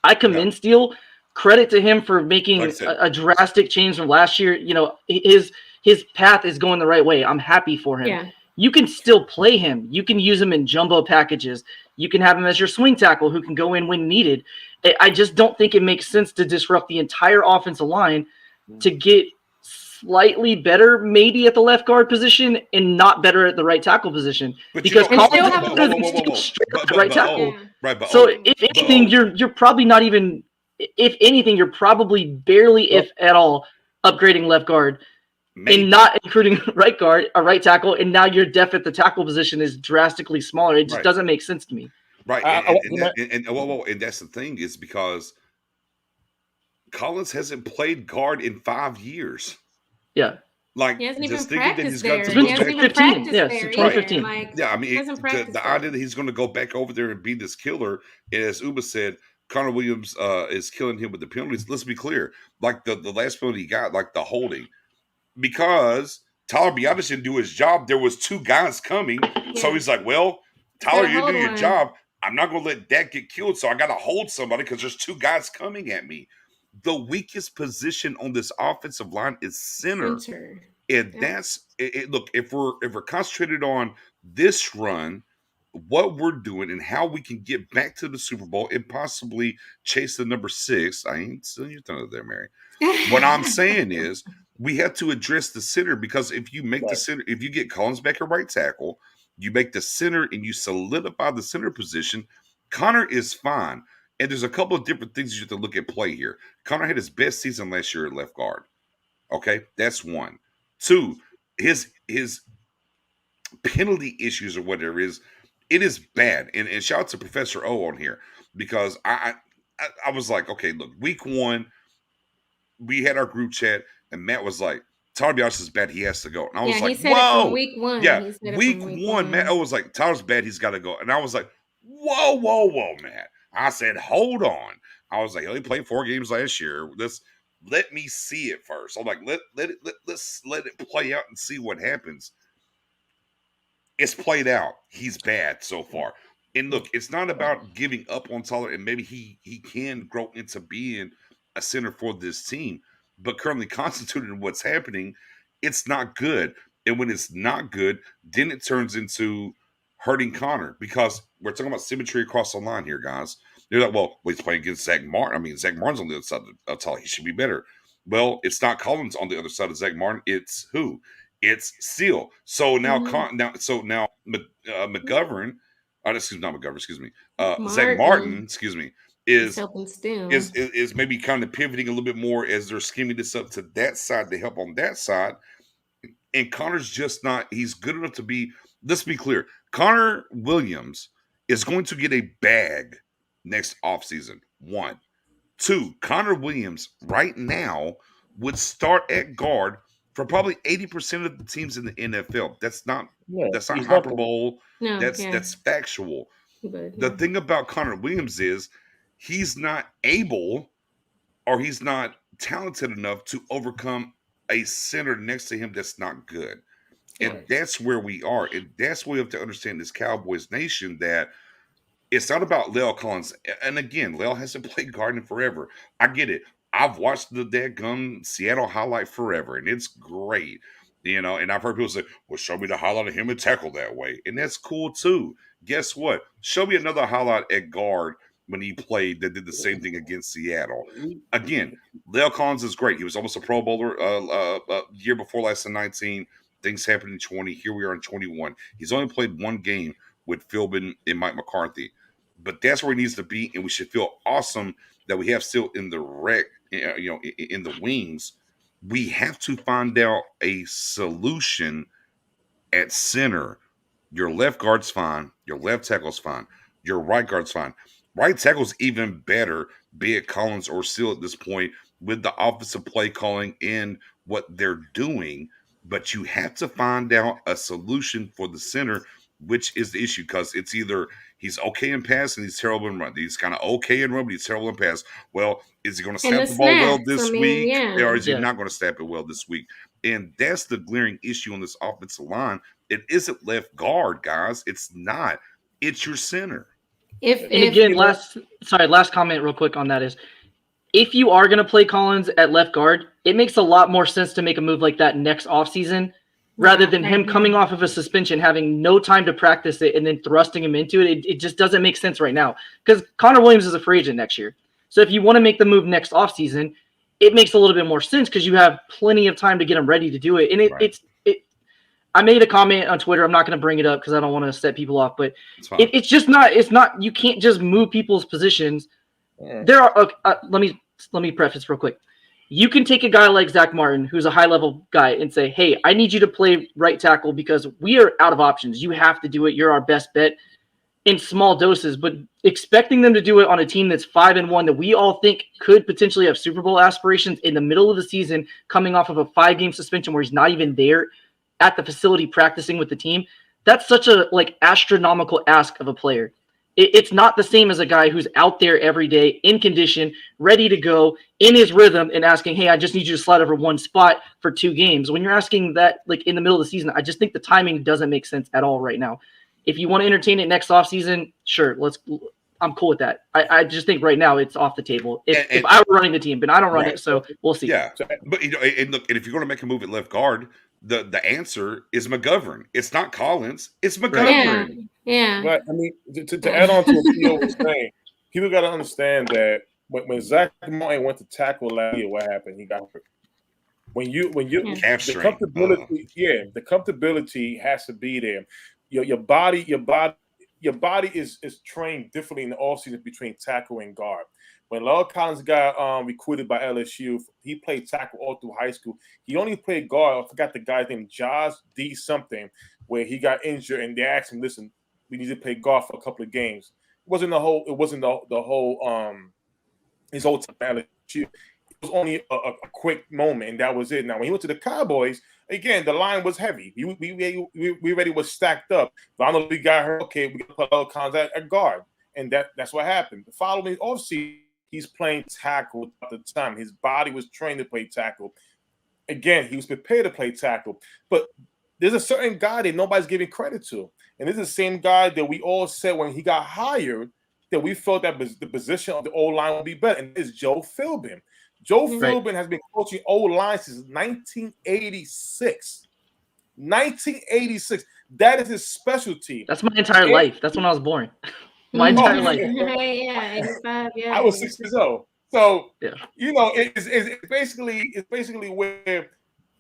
I commend Steele. Credit to him for making a drastic change from last year. You know, his path is going the right way. I'm happy for him. Yeah. You can still play him. You can use him in jumbo packages. You can have him as your swing tackle who can go in when needed. I just don't think it makes sense to disrupt the entire offensive line to get slightly better maybe at the left guard position and not better at the right tackle position. But because Collins is right tackle. So if anything, you're probably not even – if anything, you're probably barely, if at all, upgrading left guard and not including right guard, a right tackle, and now your depth at the tackle position is drastically smaller. It just doesn't make sense to me. Right, and that's the thing is because Collins hasn't played guard in 5 years. Yeah. Like he hasn't even practiced there. He hasn't even practiced there. 2015. Like, I mean, the idea that he's going to go back over there and be this killer, as Uba said, Connor Williams is killing him with the penalties. Let's be clear. Like the last penalty he got, like the holding. Because Tyler Biadasz didn't do his job, there was 2 guys coming. Yeah. So he's like, well, Tyler, you do your job. I'm not going to let Dak get killed, so I got to hold somebody because there's 2 guys coming at me. The weakest position on this offensive line is center. And that's it. Look, if we're concentrated on this run, what we're doing and how we can get back to the Super Bowl and possibly chase the number 6. I ain't stealing your thunder there, Mary. What I'm saying is we have to address the center because if you make the center, if you get Collins back at right tackle, you make the center and you solidify the center position, Connor is fine. And there's a couple of different things you have to look at play here. Connor had his best season last year at left guard. Okay, that's 1. 2, his penalty issues or whatever it is bad. And shout out to Professor O on here because I was like, okay, look, week 1, we had our group chat and Matt was like, Tyler Biadasz is bad, he has to go. And I was like, whoa. Week 1. Yeah, week 1, Matt O was like, Tyler's bad, he's got to go. And I was like, whoa, Matt. I said, hold on. I was like, he only played 4 games last year. Let me see it first. I'm like, let's let it play out and see what happens. It's played out. He's bad so far. And look, it's not about giving up on Tyler, and maybe he can grow into being a center for this team. But currently constituted in what's happening, it's not good. And when it's not good, then it turns into hurting Connor because we're talking about symmetry across the line here, guys. They're like, well, he's playing against Zach Martin. I mean, Zach Martin's on the other side of Tyler. He should be better. Well, it's not Collins on the other side of Zach Martin. It's who? It's Steele. So now, McGovern. Zach Martin. Is maybe kind of pivoting a little bit more as they're scheming this up to that side to help on that side. And Connor's just not. He's good enough to be. Let's be clear. Connor Williams is going to get a bag next offseason. 1. 2, Connor Williams right now would start at guard for probably 80% of the teams in the NFL. That's not hyperbole. That's factual. The thing about Connor Williams is he's not able or he's not talented enough to overcome a center next to him that's not good. And that's where we are. And that's where we have to understand this Cowboys nation that it's not about La'el Collins. And again, La'el hasn't played guard in forever. I get it. I've watched the dadgum Seattle highlight forever, and it's great. You know, and I've heard people say, well, show me the highlight of him and tackle that way. And that's cool too. Guess what? Show me another highlight at guard when he played that did the same thing against Seattle. Again, La'el Collins is great. He was almost a Pro Bowler year before last in 19. Things happened in 20. Here we are in 21. He's only played 1 game with Philbin and Mike McCarthy. But that's where he needs to be, and we should feel awesome that we have still in the rec, in the wings. We have to find out a solution at center. Your left guard's fine. Your left tackle's fine. Your right guard's fine. Right tackle's even better, be it Collins or Steele at this point, with the offensive play calling and what they're doing, but you have to find out a solution for the center, which is the issue, because it's either he's okay in pass and he's terrible in run. He's kind of okay in run, but he's terrible in pass. Well, is he going to snap the ball well this week, or is he not going to snap it well this week? And that's the glaring issue on this offensive line. It isn't left guard, guys. It's not. It's your center. Last comment real quick on that is, if you are going to play Collins at left guard, it makes a lot more sense to make a move like that next offseason rather than him coming off of a suspension, having no time to practice it, and then thrusting him into it. It just doesn't make sense right now, because Connor Williams is a free agent next year. So if you want to make the move next offseason, it makes a little bit more sense because you have plenty of time to get him ready to do it. And I made a comment on Twitter. I'm not going to bring it up because I don't want to set people off, but it's just not. It's not. You can't just move people's positions. There are. Let me preface real quick. You can take a guy like Zach Martin, who's a high-level guy, and say, "Hey, I need you to play right tackle because we are out of options. You have to do it. You're our best bet." In small doses, but expecting them to do it on a team that's 5-1 that we all think could potentially have Super Bowl aspirations in the middle of the season, coming off of a 5-game suspension where he's not even there at the facility practicing with the team. That's such a astronomical ask of a player. It's not the same as a guy who's out there every day in condition, ready to go in his rhythm and asking, "Hey, I just need you to slide over one spot for 2 games." When you're asking that in the middle of the season, I just think the timing doesn't make sense at all right now. If you want to entertain it next offseason, sure, I'm cool with that. I just think right now it's off the table. If I were running the team, but I don't run it, so we'll see. Yeah, but and look, and if you're going to make a move at left guard, the answer is McGovern. It's not Collins. It's McGovern. Yeah. But I mean, to add on to what Theo was saying, people got to understand that when Zach Martin went to tackle last year, what happened? He got hurt. When you the comfortability, the comfortability has to be there. Your body is trained differently in the offseason between tackle and guard. When Lord Collins got recruited by LSU, he played tackle all through high school. He only played guard. I forgot the guy's name, Josh D something, where he got injured and they asked him, "Listen, we need to play guard for a couple of games." It wasn't the whole his whole time at LSU. It was only a quick moment, and that was it. Now, when he went to the Cowboys, again, the line was heavy. We already was stacked up. Finally, we got hurt. Okay, we got to put Lord Collins at guard, and that's what happened. The following offseason, he's playing tackle at the time. His body was trained to play tackle. Again, he was prepared to play tackle. But there's a certain guy that nobody's giving credit to. And this is the same guy that we all said when he got hired that we felt that the position of the O-line would be better. And it's Joe Philbin. Joe Philbin has been coaching O-line since 1986. 1986. That is his specialty. That's my entire life. That's when I was born. My entire life. Yeah, 85, yeah. I was 6 years old. So, it's basically where,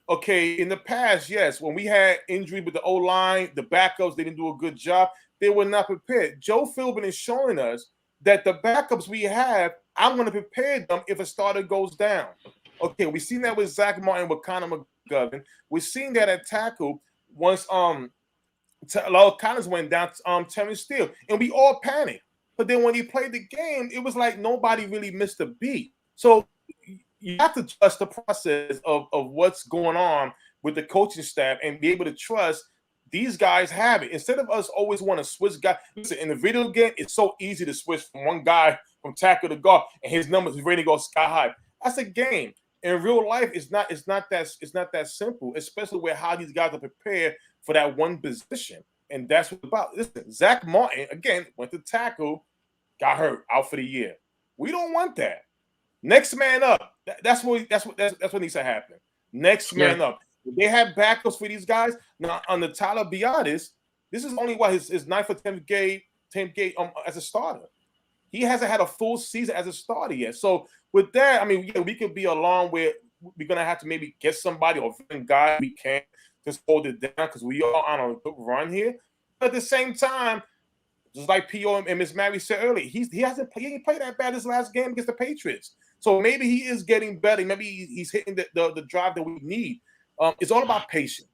okay, in the past, yes, when we had injury with the O-line, the backups, they didn't do a good job. They were not prepared. Joe Philbin is showing us that the backups we have, I'm going to prepare them if a starter goes down. Okay, we've seen that with Zach Martin, with Connor McGovern. We've seen that at tackle once Collins went down, Terrence Steele, and we all panicked. But then when he played the game, it was like nobody really missed a beat. So you have to trust the process of what's going on with the coaching staff and be able to trust these guys have it. Instead of us always want to switch guys. Listen, in the video game, it's so easy to switch from one guy from tackle to guard, and his numbers is ready to go sky high. That's a game. In real life, it's not that simple, especially with how these guys are prepared for that one position. And that's what it's about. Listen, Zach Martin, again, went to tackle, got hurt, out for the year. We don't want that. Next man up. That's what needs to happen. Next man up. They have backups for these guys. Now, on the Tyler Biadasz, this is only his 9th or 10th game as a starter. He hasn't had a full season as a starter yet. So with that, I mean, we could be along where we're gonna have to maybe get somebody or a guy we can't just hold it down because we are on a good run here. But at the same time, just like P.O. and Miss Mary said earlier, he ain't played that bad this last game against the Patriots. So maybe he is getting better. Maybe he's hitting the drive that we need. It's all about patience.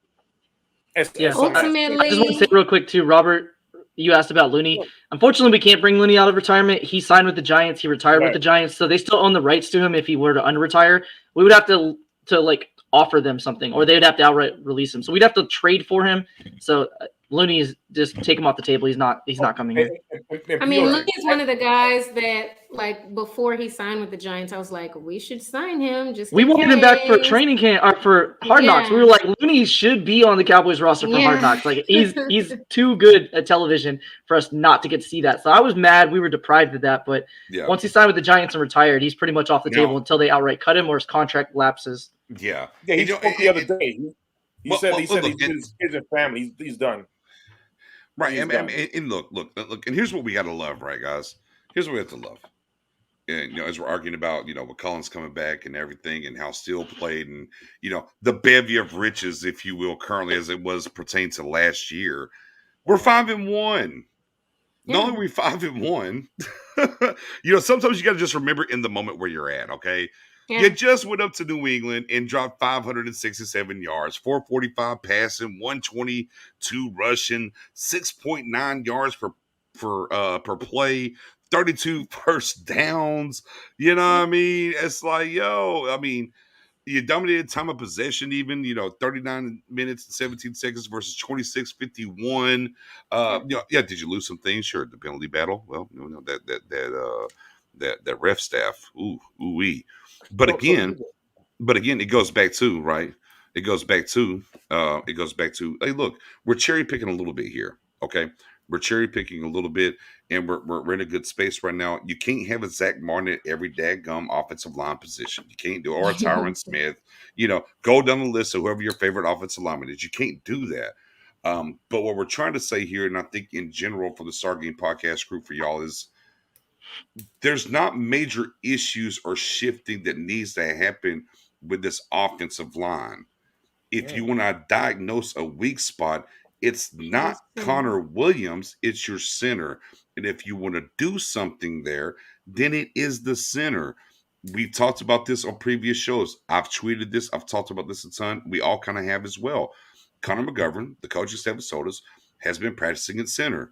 Ultimately, I just want to say real quick too, Robert. you asked about Looney. Unfortunately, we can't bring Looney out of retirement. He signed with the Giants. He retired with the Giants, so they still own the rights to him if he were to unretire. We would have to like offer them something, or they would have to outright release him. So we'd have to trade for him. So Looney is just take him off the table. He's not coming here. I mean, Looney is one of the guys that, like, before he signed with the Giants, I was like, we should sign him. We wanted him back for training camp or for Hard Knocks. We were like, Looney should be on the Cowboys roster for Hard Knocks. Like, he's too good at television for us not to get to see that. So I was mad we were deprived of that. But once he signed with the Giants and retired, he's pretty much off the table until they outright cut him or his contract lapses. Yeah, he spoke the other day. He said he's with his kids and family. He's done. Right, and look, and here's what we got to love, right, guys? Here's what we have to love. And, as we're arguing about, with Collins coming back and everything and how Steele played and, the bevy of riches, if you will, currently as it was pertained to last year, we're 5-1. Not only are we 5-1, sometimes you got to just remember in the moment where you're at, okay? Yeah. You just went up to New England and dropped 567 yards, 445 passing, 122 rushing, 6.9 yards per play, 32 first downs. You know what I mean? It's like, you dominated time of possession, even 39 minutes and 17 seconds versus 26:51. Did you lose some things? Sure, the penalty battle. Well, that ref staff. Ooh-wee. But again, it goes back to, right? It goes back to, hey, look, we're cherry picking a little bit here. Okay. We're cherry picking a little bit and we're in a good space right now. You can't have a Zach Martin at every dadgum offensive line position. You can't do, or a Tyron Smith, go down the list of whoever your favorite offensive lineman is. You can't do that. But what we're trying to say here, and I think in general for the Star Game podcast group for y'all, is there's not major issues or shifting that needs to happen with this offensive line. If you want to diagnose a weak spot, it's not Connor Williams, it's your center. And if you want to do something there, then it is the center. We talked about this on previous shows. I've tweeted this. I've talked about this a ton. We all kind of have as well. Connor McGovern, the coach of Seven Sodas, has been practicing at center.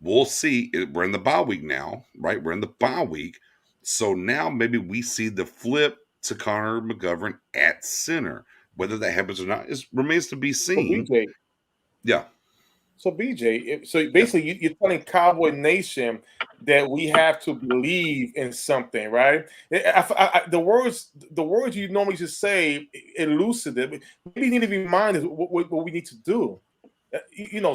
We'll see. We're in the bye week now, right? We're in the bye week. So now maybe we see the flip to Connor McGovern at center. Whether that happens or not remains to be seen. So BJ, So BJ, so basically you're telling Cowboy Nation that we have to believe in something, right? The words you normally just say elucidate. Maybe you need to be reminded what we need to do.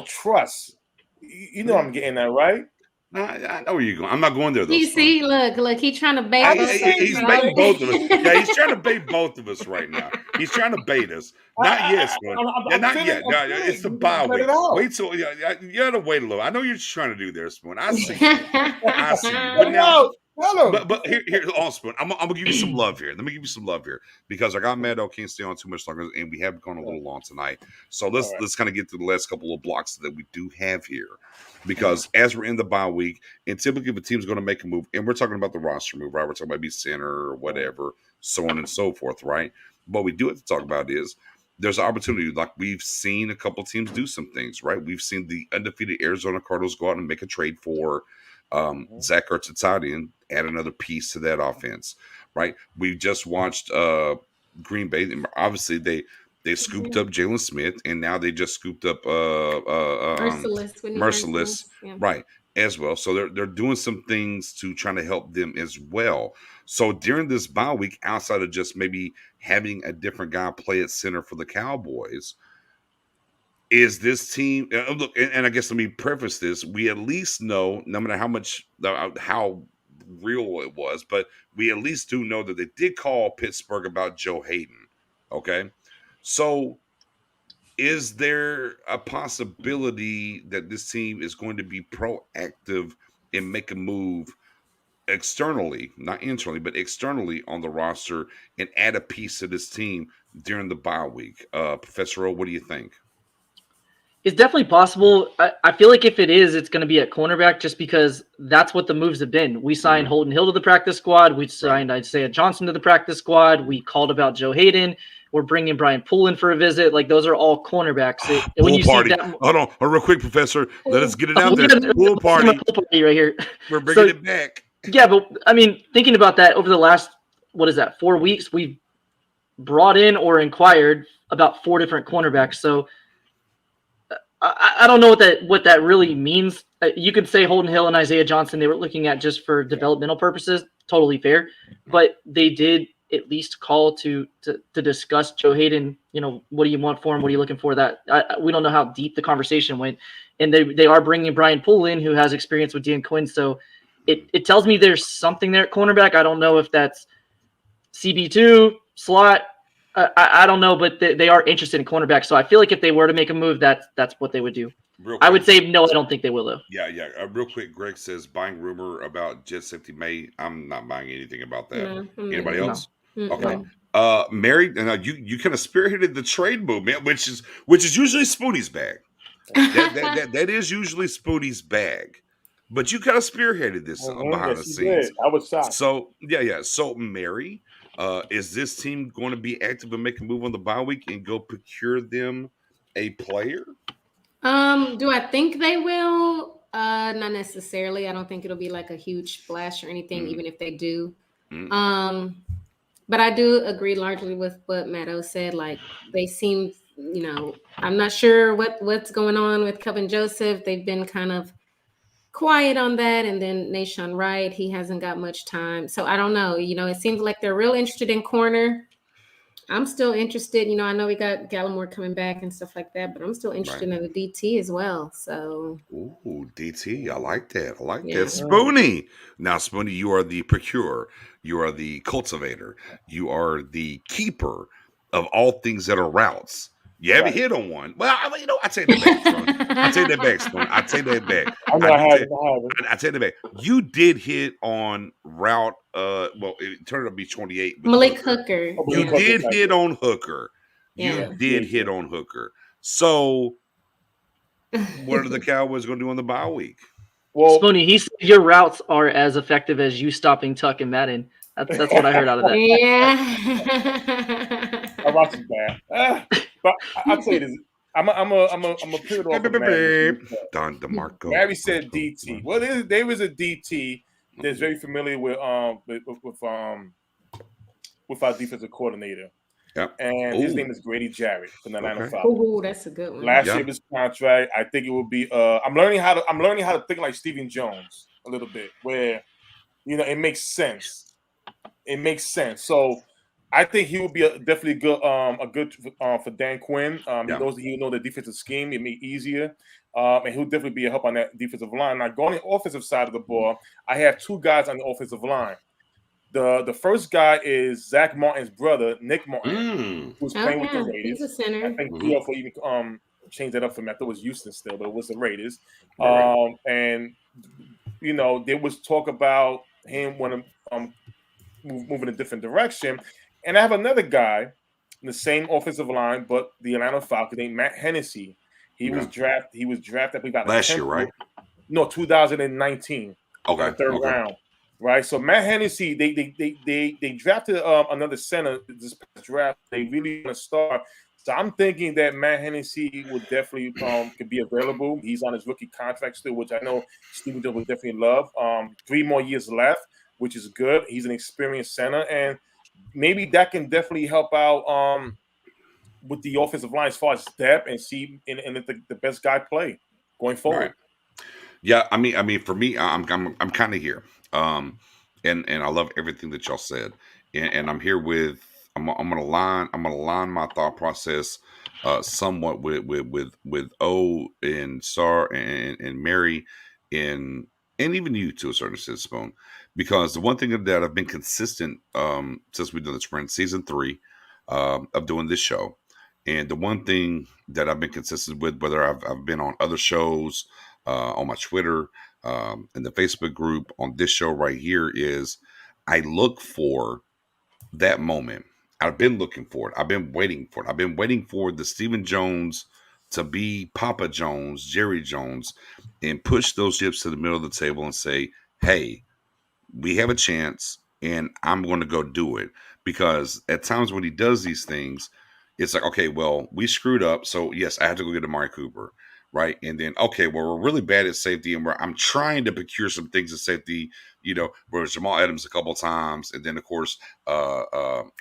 Trust. I'm getting that, right? I know where you're going. I'm not going there, though. You see, look, he's trying to bait us. He's baiting both of us. Yeah, he's trying to bait both of us right now. He's trying to bait us. Not yet, Spoon. Not yet. No, it's the bye week. Wait till you got to wait a little. I know you're trying to do there, Spoon. I see. I see. But now, but here, Spoon. I'm gonna give you some love here. Let me give you some love here because I got mad. I can't stay on too much longer, and we have gone a little long tonight. So let's kind of get to the last couple of blocks that we do have here. Because as we're in the bye week, and typically if a team's going to make a move, and we're talking about the roster move, right? We're talking about be center or whatever, so on and so forth, right? What we do have to talk about is there's an opportunity. Like we've seen a couple teams do some things, right? We've seen the undefeated Arizona Cardinals go out and make a trade for Zach Ertz at tight end, add another piece to that offense, right? We just watched Green Bay. And obviously, they scooped up Jalen Smith, and now they just scooped up Merciless, right, as well. So they're doing some things to try to help them as well. So during this bye week, outside of just maybe having a different guy play at center for the Cowboys, is this team look? And I guess let me preface this: we at least know, no matter how real it was, but we at least do know that they did call Pittsburgh about Joe Hayden. Okay. So is there a possibility that this team is going to be proactive and make a move externally, not internally, but externally on the roster and add a piece to this team during the bye week? Professor O, what do you think? It's definitely possible. I feel like if it is, it's going to be at cornerback just because that's what the moves have been. We signed Holden Hill to the practice squad. We signed Isaiah Johnson to the practice squad. We called about Joe Hayden. We're bringing Brian Poole in for a visit. Like those are all cornerbacks. Pool party. Hold on, real quick, Professor. Let us get it out there. Pool party. Pool party right here. We're bringing it back. Yeah, but I mean, thinking about that over the last 4 weeks, we've brought in or inquired about 4 different cornerbacks. So I don't know what that really means. You could say Holden Hill and Isaiah Johnson they were looking at just for developmental purposes. Totally fair, but they did at least call to discuss Joe Hayden. You know, what do you want for him? What are you looking for? We don't know how deep the conversation went, and they are bringing Brian Poole in, who has experience with Dan Quinn. So it tells me there's something there at cornerback. I don't know if that's CB2 slot. I don't know, but they are interested in cornerback. So I feel like if they were to make a move, that's what they would do. I would say no. I don't think they will though. Yeah. Real quick, Greg says buying rumor about Jet Safety May. I'm not buying anything about that. No, anybody else? No. Okay. Mary, you kind of spearheaded the trade movement, which is usually Spoonie's bag. That is usually Spoonie's bag. But you kind of spearheaded this behind the scenes. I was shocked. So yeah. So Mary, is this team going to be active and make a move on the bye week and go procure them a player? Do I think they will? Not necessarily. I don't think it'll be like a huge splash or anything, even if they do. But I do agree largely with what Matto said. Like they seem, I'm not sure what's going on with Kelvin Joseph. They've been kind of quiet on that. And then Nahshon Wright, he hasn't got much time. So I don't know. It seems like they're real interested in corner. I'm still interested. I know we got Gallimore coming back and stuff like that, but I'm still interested in the DT as well. So, ooh, DT, I like that. that. Spoonie. Now, Spoonie, you are the procurer. You are the cultivator. You are the keeper of all things that are routes. You haven't hit on one. Well, I take that back, Spoonie. I take that back, Spoonie. I take that back. I take that back. You did hit on route. It turned out to be 28. Malik Hooker. You did hit on Hooker. You did hit on Hooker. So, what are the Cowboys going to do on the bye week? Well, Spoonie, he said your routes are as effective as you stopping Tuck and Madden. That's what I heard out of that. Yeah. My routes is bad. But I'll tell you this. I'm a pivot off of Mary. Don DeMarco. Mary said DT. Well, there was a DT that's very familiar with our defensive coordinator. Yep. And his name is Grady Jarrett from the Atlanta Falcons. Oh, that's a good one. Last year of his contract, I think it will be. I'm learning how to think like Stephen Jones a little bit, where it makes sense. It makes sense. So I think he would be definitely good for Dan Quinn. He knows the defensive scheme. It make it easier, and he'll definitely be a help on that defensive line. Now, going on the offensive side of the ball, I have 2 guys on the offensive line. The first guy is Zach Martin's brother, Nick Martin, who's playing with the Raiders. He's a center. I think he also even changed that up for me. I thought it was Houston still, but it was the Raiders. And there was talk about him when moving a different direction. And I have another guy in the same offensive line, but the Atlanta Falcons named Matt Hennessy. He was drafted. We got last year, right? No, 2019. Okay, third round. Right, so Matt Hennessy, they drafted another center this past draft. They really want to start. So I'm thinking that Matt Hennessy would definitely could be available. He's on his rookie contract still, which I know Stephen Jones would definitely love. 3 more years left, which is good. He's an experienced center, and maybe that can definitely help out with the offensive line as far as depth and see and let the best guy play going forward. Right. Yeah, I mean, for me, I'm kind of here. And I love everything that y'all said, and I'm here with I'm gonna line my thought process somewhat with O and Star and Mary and even you to a certain extent, Spoon, because the one thing that I've been consistent since we've done the sprint season 3 of doing this show, and the one thing that I've been consistent with, whether I've been on other shows, on my Twitter, in the Facebook group, on this show right here, is I look for that moment. I've been looking for it. I've been waiting for it. I've been waiting for the Stephen Jones to be Papa Jones, Jerry Jones, and push those chips to the middle of the table and say, hey, we have a chance and I'm going to go do it. Because at times when he does these things, it's like, okay, well, we screwed up. So, yes, I have to go get Amari Cooper, right? And then, okay, well, we're really bad at safety, and I'm trying to procure some things at safety, where Jamal Adams a couple times. And then, of course,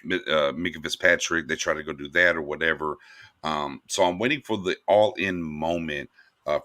Mika Fitzpatrick, they try to go do that or whatever. So I'm waiting for the all-in moment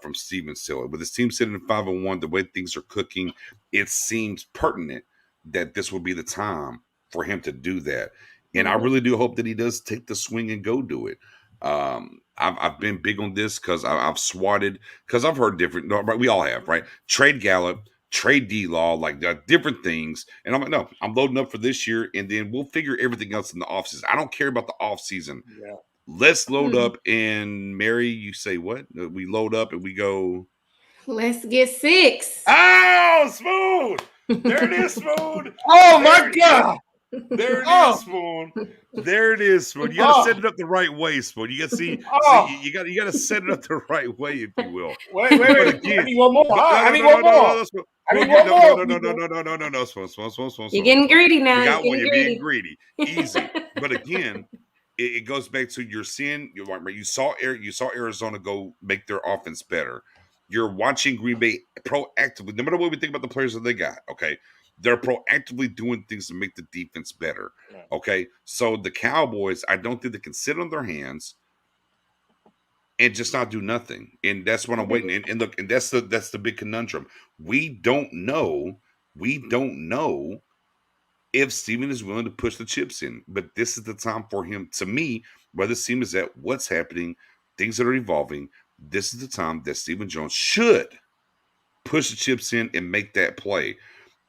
from Steven Still. With his team sitting at 5-1, the way things are cooking, it seems pertinent that this will be the time for him to do that. And I really do hope that he does take the swing and go do it. I've been big on this because I've swatted, because I've heard different, right? We all have, right? Trade Gallup, trade D-Law, like different things. And I'm like, no, I'm loading up for this year, and then we'll figure everything else in the offseason. I don't care about the offseason. Yeah. Let's load up, and Mary, you say what? We load up and we go. Let's get 6. Oh, Spoon! There it is, Spoon! Oh, my God! There it is, Spoon. There it is, Spoon. You gotta set it up the right way, Spoon. You gotta see you gotta set it up the right way, if you will. Wait. I need one more. I need one more. No, Spoon. You're getting greedy now. You're being greedy. Easy. But again, it goes back to you saw Arizona go make their offense better. You're watching Green Bay proactively, no matter what we think about the players that they got, okay? They're proactively doing things to make the defense better. Okay. So the Cowboys, I don't think they can sit on their hands and just not do nothing. And that's what I'm waiting. And look, and that's the big conundrum. We don't know if Steven is willing to push the chips in. But this is the time for him, to me, where the team is at, what's happening, things that are evolving. This is the time that Stephen Jones should push the chips in and make that play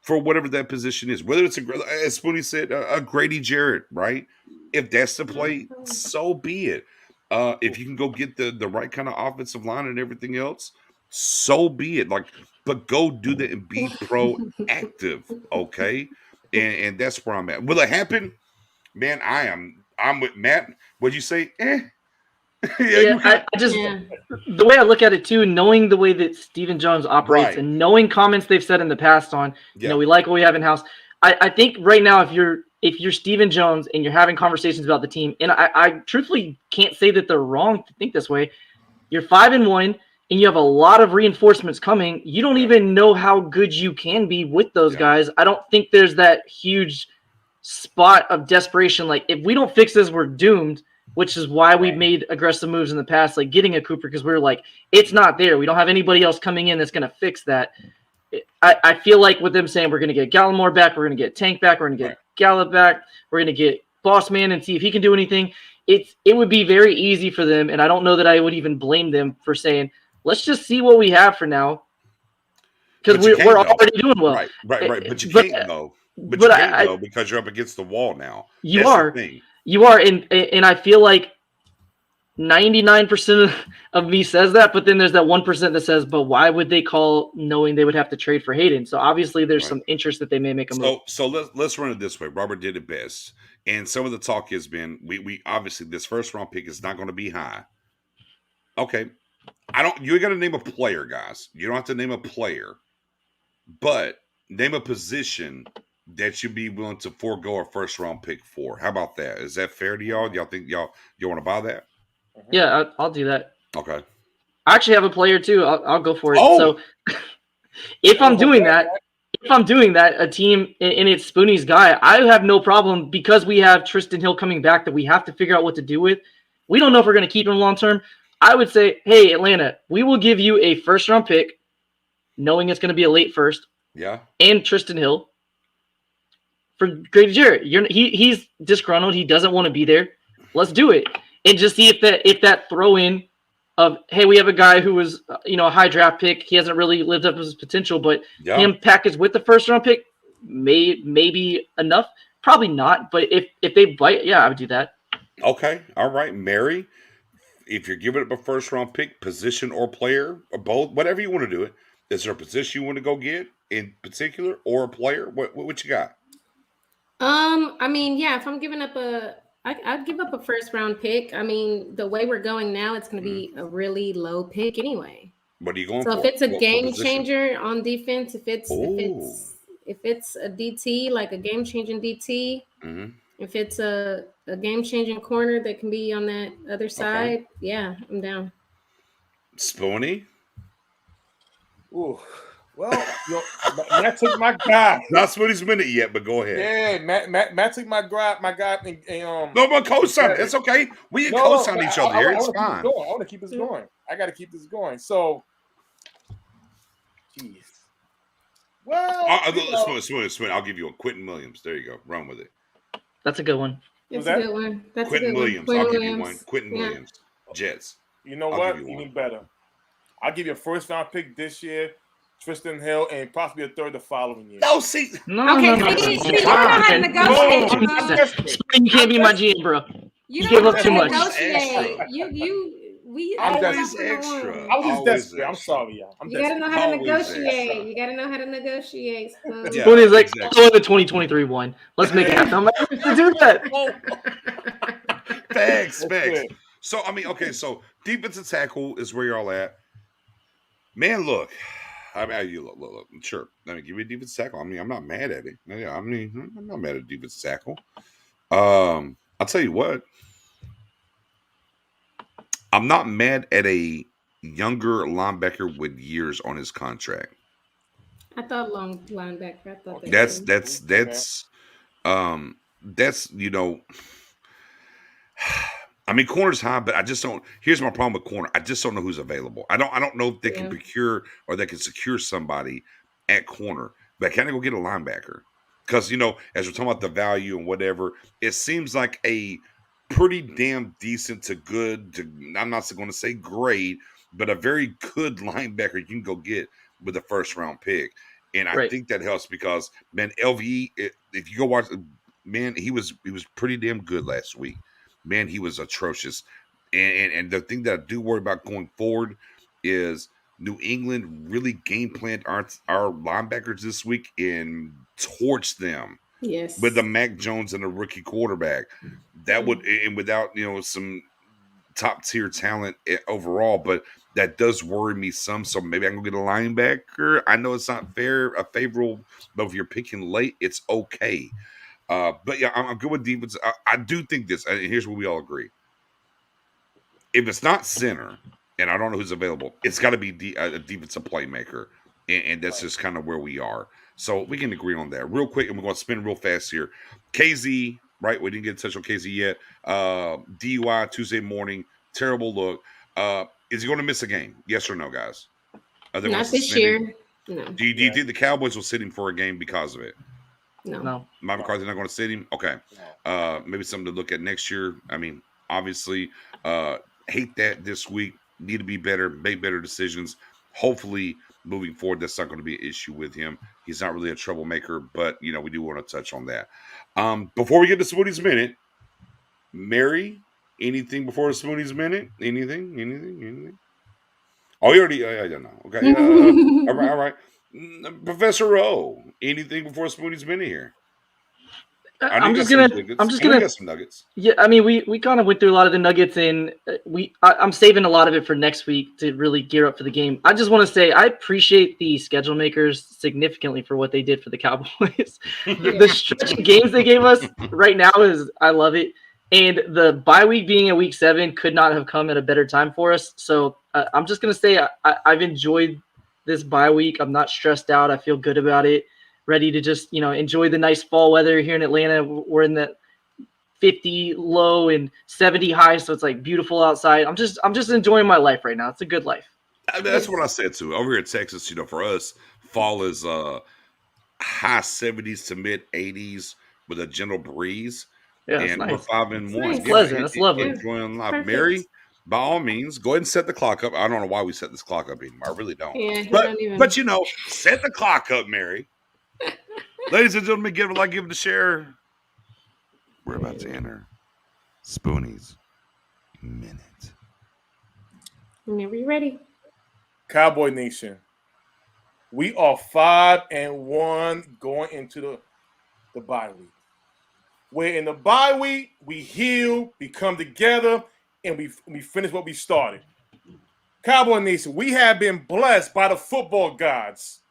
for whatever that position is, whether it's as Spoonie said, a Grady Jarrett, right? If that's the play, so be it. If you can go get the right kind of offensive line and everything else, so be it. But go do that and be proactive, okay? And that's where I'm at. Will it happen? Man, I'm with Matt. What'd you say? I just the way I look at it too, knowing the way that Stephen Jones operates and knowing comments they've said in the past on, we like what we have in house. I think right now, if you're Stephen Jones and you're having conversations about the team, and I truthfully can't say that they're wrong to think this way. You're 5-1 and you have a lot of reinforcements coming. You don't even know how good you can be with those guys. I don't think there's that huge spot of desperation. Like, if we don't fix this, we're doomed. Which is why we made aggressive moves in the past, like getting a Cooper, because we were like, it's not there. We don't have anybody else coming in that's going to fix that. I feel like with them saying we're going to get Gallimore back, we're going to get Tank back, we're going to get Gallup back, we're going to get Boss Man and see if he can do anything. It would be very easy for them, and I don't know that I would even blame them for saying, let's just see what we have for now, because we're already doing well. Right. But you can't go. But you can't go because you're up against the wall now. You are, and I feel like 99% of me says that, but then there's that 1% that says, but why would they call knowing they would have to trade for Hayden? So obviously there's some interest that they may make a move. So let's run it this way. Robert did it best. And some of the talk has been, we obviously, this first round pick is not going to be high. Okay. You're going to name a player, guys. You don't have to name a player, but name a position that you'd be willing to forego a first round pick for. How about that? Is that fair to y'all? Y'all think you want to buy that? Yeah, I'll do that. Okay. I actually have a player too. I'll go for it. So if I'm doing that, a team, and it's Spoonie's guy, I have no problem, because we have Tristan Hill coming back that we have to figure out what to do with. We don't know if we're going to keep him long term. I would say, hey, Atlanta, we will give you a first round pick, knowing it's going to be a late first. Yeah. And Tristan Hill for Grady Jarrett. He's disgruntled. He doesn't want to be there. Let's do it. And just see if that throw in of, hey, we have a guy who was a high draft pick. He hasn't really lived up to his potential, but him packaged with the first round pick may be enough. Probably not, but if they bite, I would do that. Okay, all right, Mary. If you're giving up a first round pick, position or player or both, whatever you want to do it. Is there a position you want to go get in particular, or a player? What you got? If I'm giving up I'd give up a first round pick. I mean, the way we're going now, it's going to be a really low pick anyway. What are you going for? So if it's a game changer on defense, if it's a DT, like a game changing DT, if it's a a game-changing corner that can be on that other side, yeah, I'm down. Spoonie? Ooh. Well, Matt took my guy. Not Spoonie's minute yet, but go ahead. Yeah, Matt took my guy, and No, but co-sign. It's okay. We can co-sign each other here. It's fine. I want to keep this going. I got to keep this going. So, jeez. Well, Spoonie. I'll give you a Quentin Williams. There you go. Run with it. That's a good one. That's a good one. Quentin Williams. I'll give you one. Quentin Williams. Jets. You know what? Even better. I'll give you a first-round pick this year, Tristan Hill, and possibly a third the following year. No, see. No. You can't be my GM, bro. You gave up too much. I'm just extra. I was just desperate. I'm sorry, y'all. You gotta know how to negotiate. You gotta know how to negotiate. Spoonie is like, I'll go the 2023 one. Let's make it happen. I'm like, to do that. Facts. So, I mean, okay, so defensive tackle is where you're all at. Man, look. I mean, look. Sure. I mean, give me a defensive tackle. I mean, I'm not mad at it. I mean, I'm not mad at defensive tackle. I'll tell you what. I'm not mad at a younger linebacker with years on his contract. I thought long linebacker. I thought that's you know. I mean, corner's high, but I just don't. Here's my problem with corner. I just don't know who's available. I don't know if they can procure or they can secure somebody at corner. But can I go get a linebacker? Because, you know, as we're talking about the value and whatever, it seems like a pretty damn decent to good. I'm not going to say great, but a very good linebacker you can go get with a first round pick. And I think that helps because, man, LVE, if you go watch, man, he was pretty damn good last week. Man, he was atrocious. And the thing that I do worry about going forward is New England really game planned our linebackers this week and torched them. Yes. With the Mac Jones and a rookie quarterback. That would, and without, you know, some top tier talent overall, but that does worry me some. So maybe I can go get a linebacker. I know it's not favorable, but if you're picking late, it's okay. But yeah, I'm good with defense. I do think this, and here's where we all agree. If it's not center, and I don't know who's available, it's got to be a defensive playmaker, and that's just kind of where we are. So we can agree on that. Real quick, and we're going to spin real fast here. KZ, right? We didn't get in touch on KZ yet. DUI Tuesday morning, terrible look. Is he going to miss a game? Yes or no, guys? Not this year. No. Do you think the Cowboys will sit him for a game because of it? No. Mike McCarthy not going to sit him? Okay. Maybe something to look at next year. I mean, obviously, hate that this week. Need to be better, make better decisions. Hopefully, moving forward, that's not going to be an issue with him. He's not really a troublemaker, but, you know, we do want to touch on that. Before we get to Spoonie's Minute, Mary, anything before Spoonie's Minute? Anything? Oh, you already, I don't know. Okay. All right. Professor O, anything before Spoonie's Minute here? I'm just gonna get some nuggets. Yeah, I mean, we kind of went through a lot of the nuggets, and I'm saving a lot of it for next week to really gear up for the game. I just want to say I appreciate the schedule makers significantly for what they did for the Cowboys. The stretch of games they gave us right now I love it, and the bye week being at week 7 could not have come at a better time for us. So I'm just gonna say I've enjoyed this bye week. I'm not stressed out. I feel good about it. Ready to just, you know, enjoy the nice fall weather here in Atlanta. We're in the 50 low and 70 high, so it's like beautiful outside. I'm just enjoying my life right now. It's a good life. That's what I said too. Over here in Texas, you know, for us, fall is high 70s to mid 80s with a gentle breeze. Yeah, and nice. we're 5-1. It's pleasant. It's lovely. Enjoying life. Mary, by all means, go ahead and set the clock up. I don't know why we set this clock up anymore. I really don't. Yeah, but you know, set the clock up, Mary. Ladies and gentlemen, give it a share. We're about to enter Spoonie's Minute. Whenever you're ready. Cowboy Nation. We are 5-1 going into the bye week. Where in the bye week, we heal, we come together, and we finish what we started. Cowboy Nation, we have been blessed by the football gods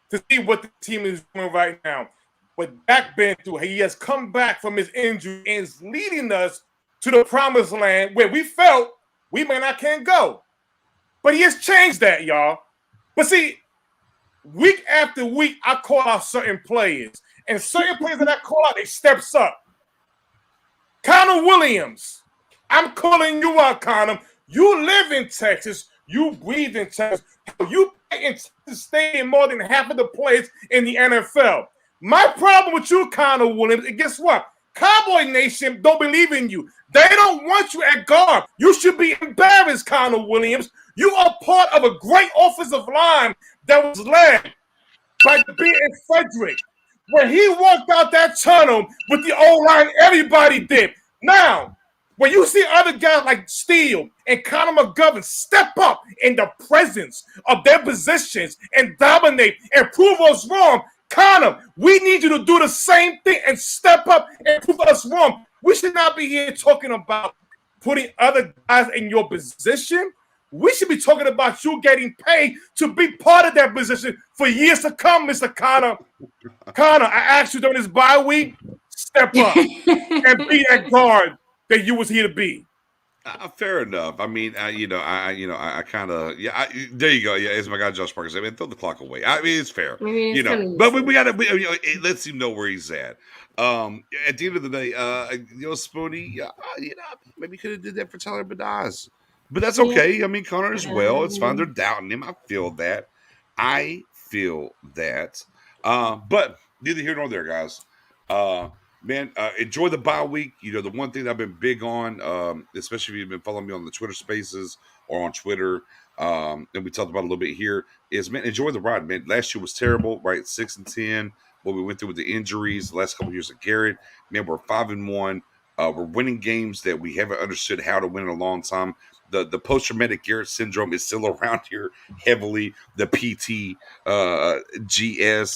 to see what the team is doing right now. what Dak been through. He has come back from his injury and is leading us to the promised land where we felt we may not can go. But he has changed that, y'all. But see, week after week, I call out certain players. And certain players that I call out, they steps up. Connor Williams. I'm calling you out, Connor. You live in Texas. You breathe in Texas. You play in Texas Stadium more than half of the players in the NFL. My problem with you, Connor Williams, and guess what? Cowboy Nation don't believe in you. They don't want you at guard. You should be embarrassed, Connor Williams. You are part of a great offensive line that was led by B.N. Frederick. When he walked out that tunnel with the O-line, everybody did. Now, when you see other guys like Steele and Connor McGovern step up in the presence of their positions and dominate and prove us wrong, Connor, we need you to do the same thing and step up and prove us wrong. We should not be here talking about putting other guys in your position. We should be talking about you getting paid to be part of that position for years to come, Mr. Connor. Connor, I asked you during this bye week, step up and be that guard that you was here to be. Fair enough. I mean, I kind of, there you go. Yeah, as my guy Josh Parker said, man, throw the clock away. I mean, it's fair, but we got to, it lets him know where he's at. At the end of the day, Spoonie, maybe could have did that for Tyler Badaz, but that's okay. I mean, Connor as well. It's fine. They're doubting him. I feel that. But neither here nor there, guys. Man, enjoy the bye week. The one thing that I've been big on, especially if you've been following me on the Twitter Spaces or on Twitter, and we talked about it a little bit here, is, man, enjoy the ride, man. Last year was terrible, right? 6-10. What we went through with the injuries, the last couple of years of Garrett, man, we're 5-1. We're winning games that we haven't understood how to win in a long time. The post-traumatic Garrett syndrome is still around here heavily. The PTGS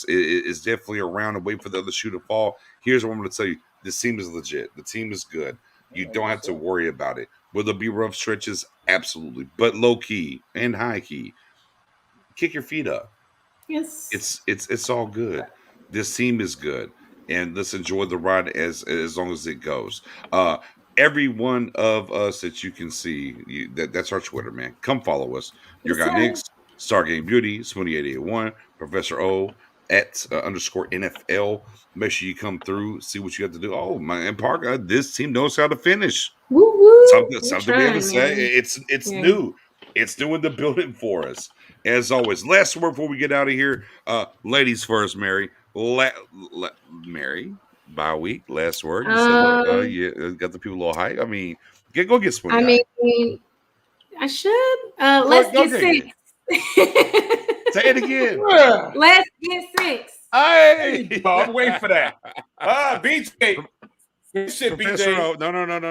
is definitely around and wait for the other shoe to fall. Here's what I'm going to tell you. This team is legit. The team is good. You don't have to worry about it. Will there be rough stretches? Absolutely. But low-key and high-key, kick your feet up. Yes. It's all good. This team is good. And let's enjoy the ride as long as it goes. Every one of us that you can see, that's our Twitter, man. Come follow us. Your guy Nick's, Stargame Beauty, Spoonie881, Professor O, at _ NFL. Make sure you come through, see what you have to do. Oh, and Parker, this team knows how to finish. Woo-woo. Something we haven't said. It's new. It's new in the building for us. As always, last word before we get out of here. Ladies first, Mary. Mary. Bye week, last word. You said, got the people a little hype. I mean, go get Spoonie. I mean, I should. Let's get 6. Say it again. Let's get 6. Hey, I'm waiting for that. BJ. Shit, Professor BJ. O.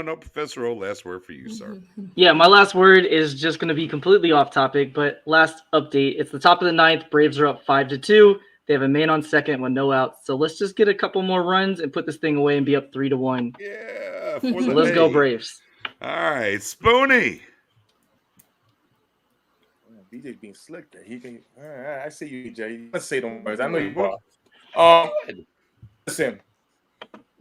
No. Professor O, last word for you, sir. Yeah, my last word is just going to be completely off topic, but last update. It's the top of the 9th. Braves are up 5-2. They have a man on second with no outs. So let's just get a couple more runs and put this thing away and be up 3-1. Yeah. So let's go Braves. All right, Spoonie. BJ's being slick there. He can. I see you, BJ. Let's say them words. I know you are. Listen,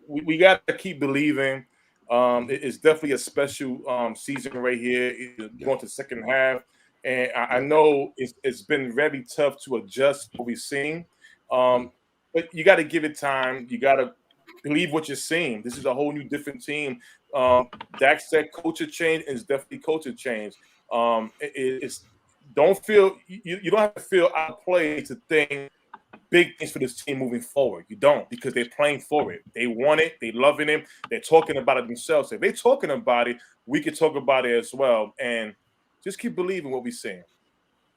we got to keep believing. It's definitely a special season right here. It's going to the second half. And I know it's been very tough to adjust what we've seen. But you got to give it time. You got to believe what you're seeing. This is a whole new different team. Dak said culture change, and it's definitely culture change. Don't feel you don't have to feel out of place to think big things for this team moving forward. You don't, because they're playing for it. They want it. They loving it. They're talking about it themselves. If they're talking about it, we can talk about it as well. And just keep believing what we're saying.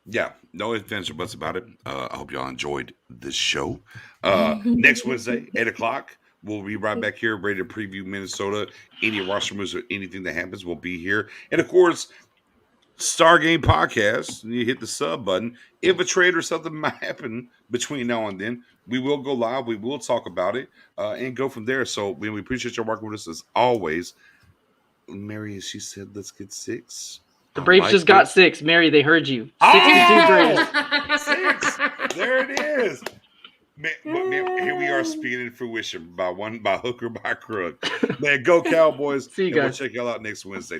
Yeah, no ifs, ands, or buts about it. I hope y'all enjoyed this show. Next Wednesday, 8:00, we'll be right back here, ready to preview Minnesota. Any roster moves or anything that happens, we'll be here. And of course, Star Game Podcast. You hit the sub button. If a trade or something might happen between now and then, we will go live. We will talk about it and go from there. So we appreciate your working with us as always. Mary, as she said, let's get 6. The Braves just got 6. Mary, they heard you. 6-2 Braves. 6. There it is. Man, here we are speaking in fruition by hook or by crook. Man, go Cowboys. See you and we'll guys. check y'all out next Wednesday.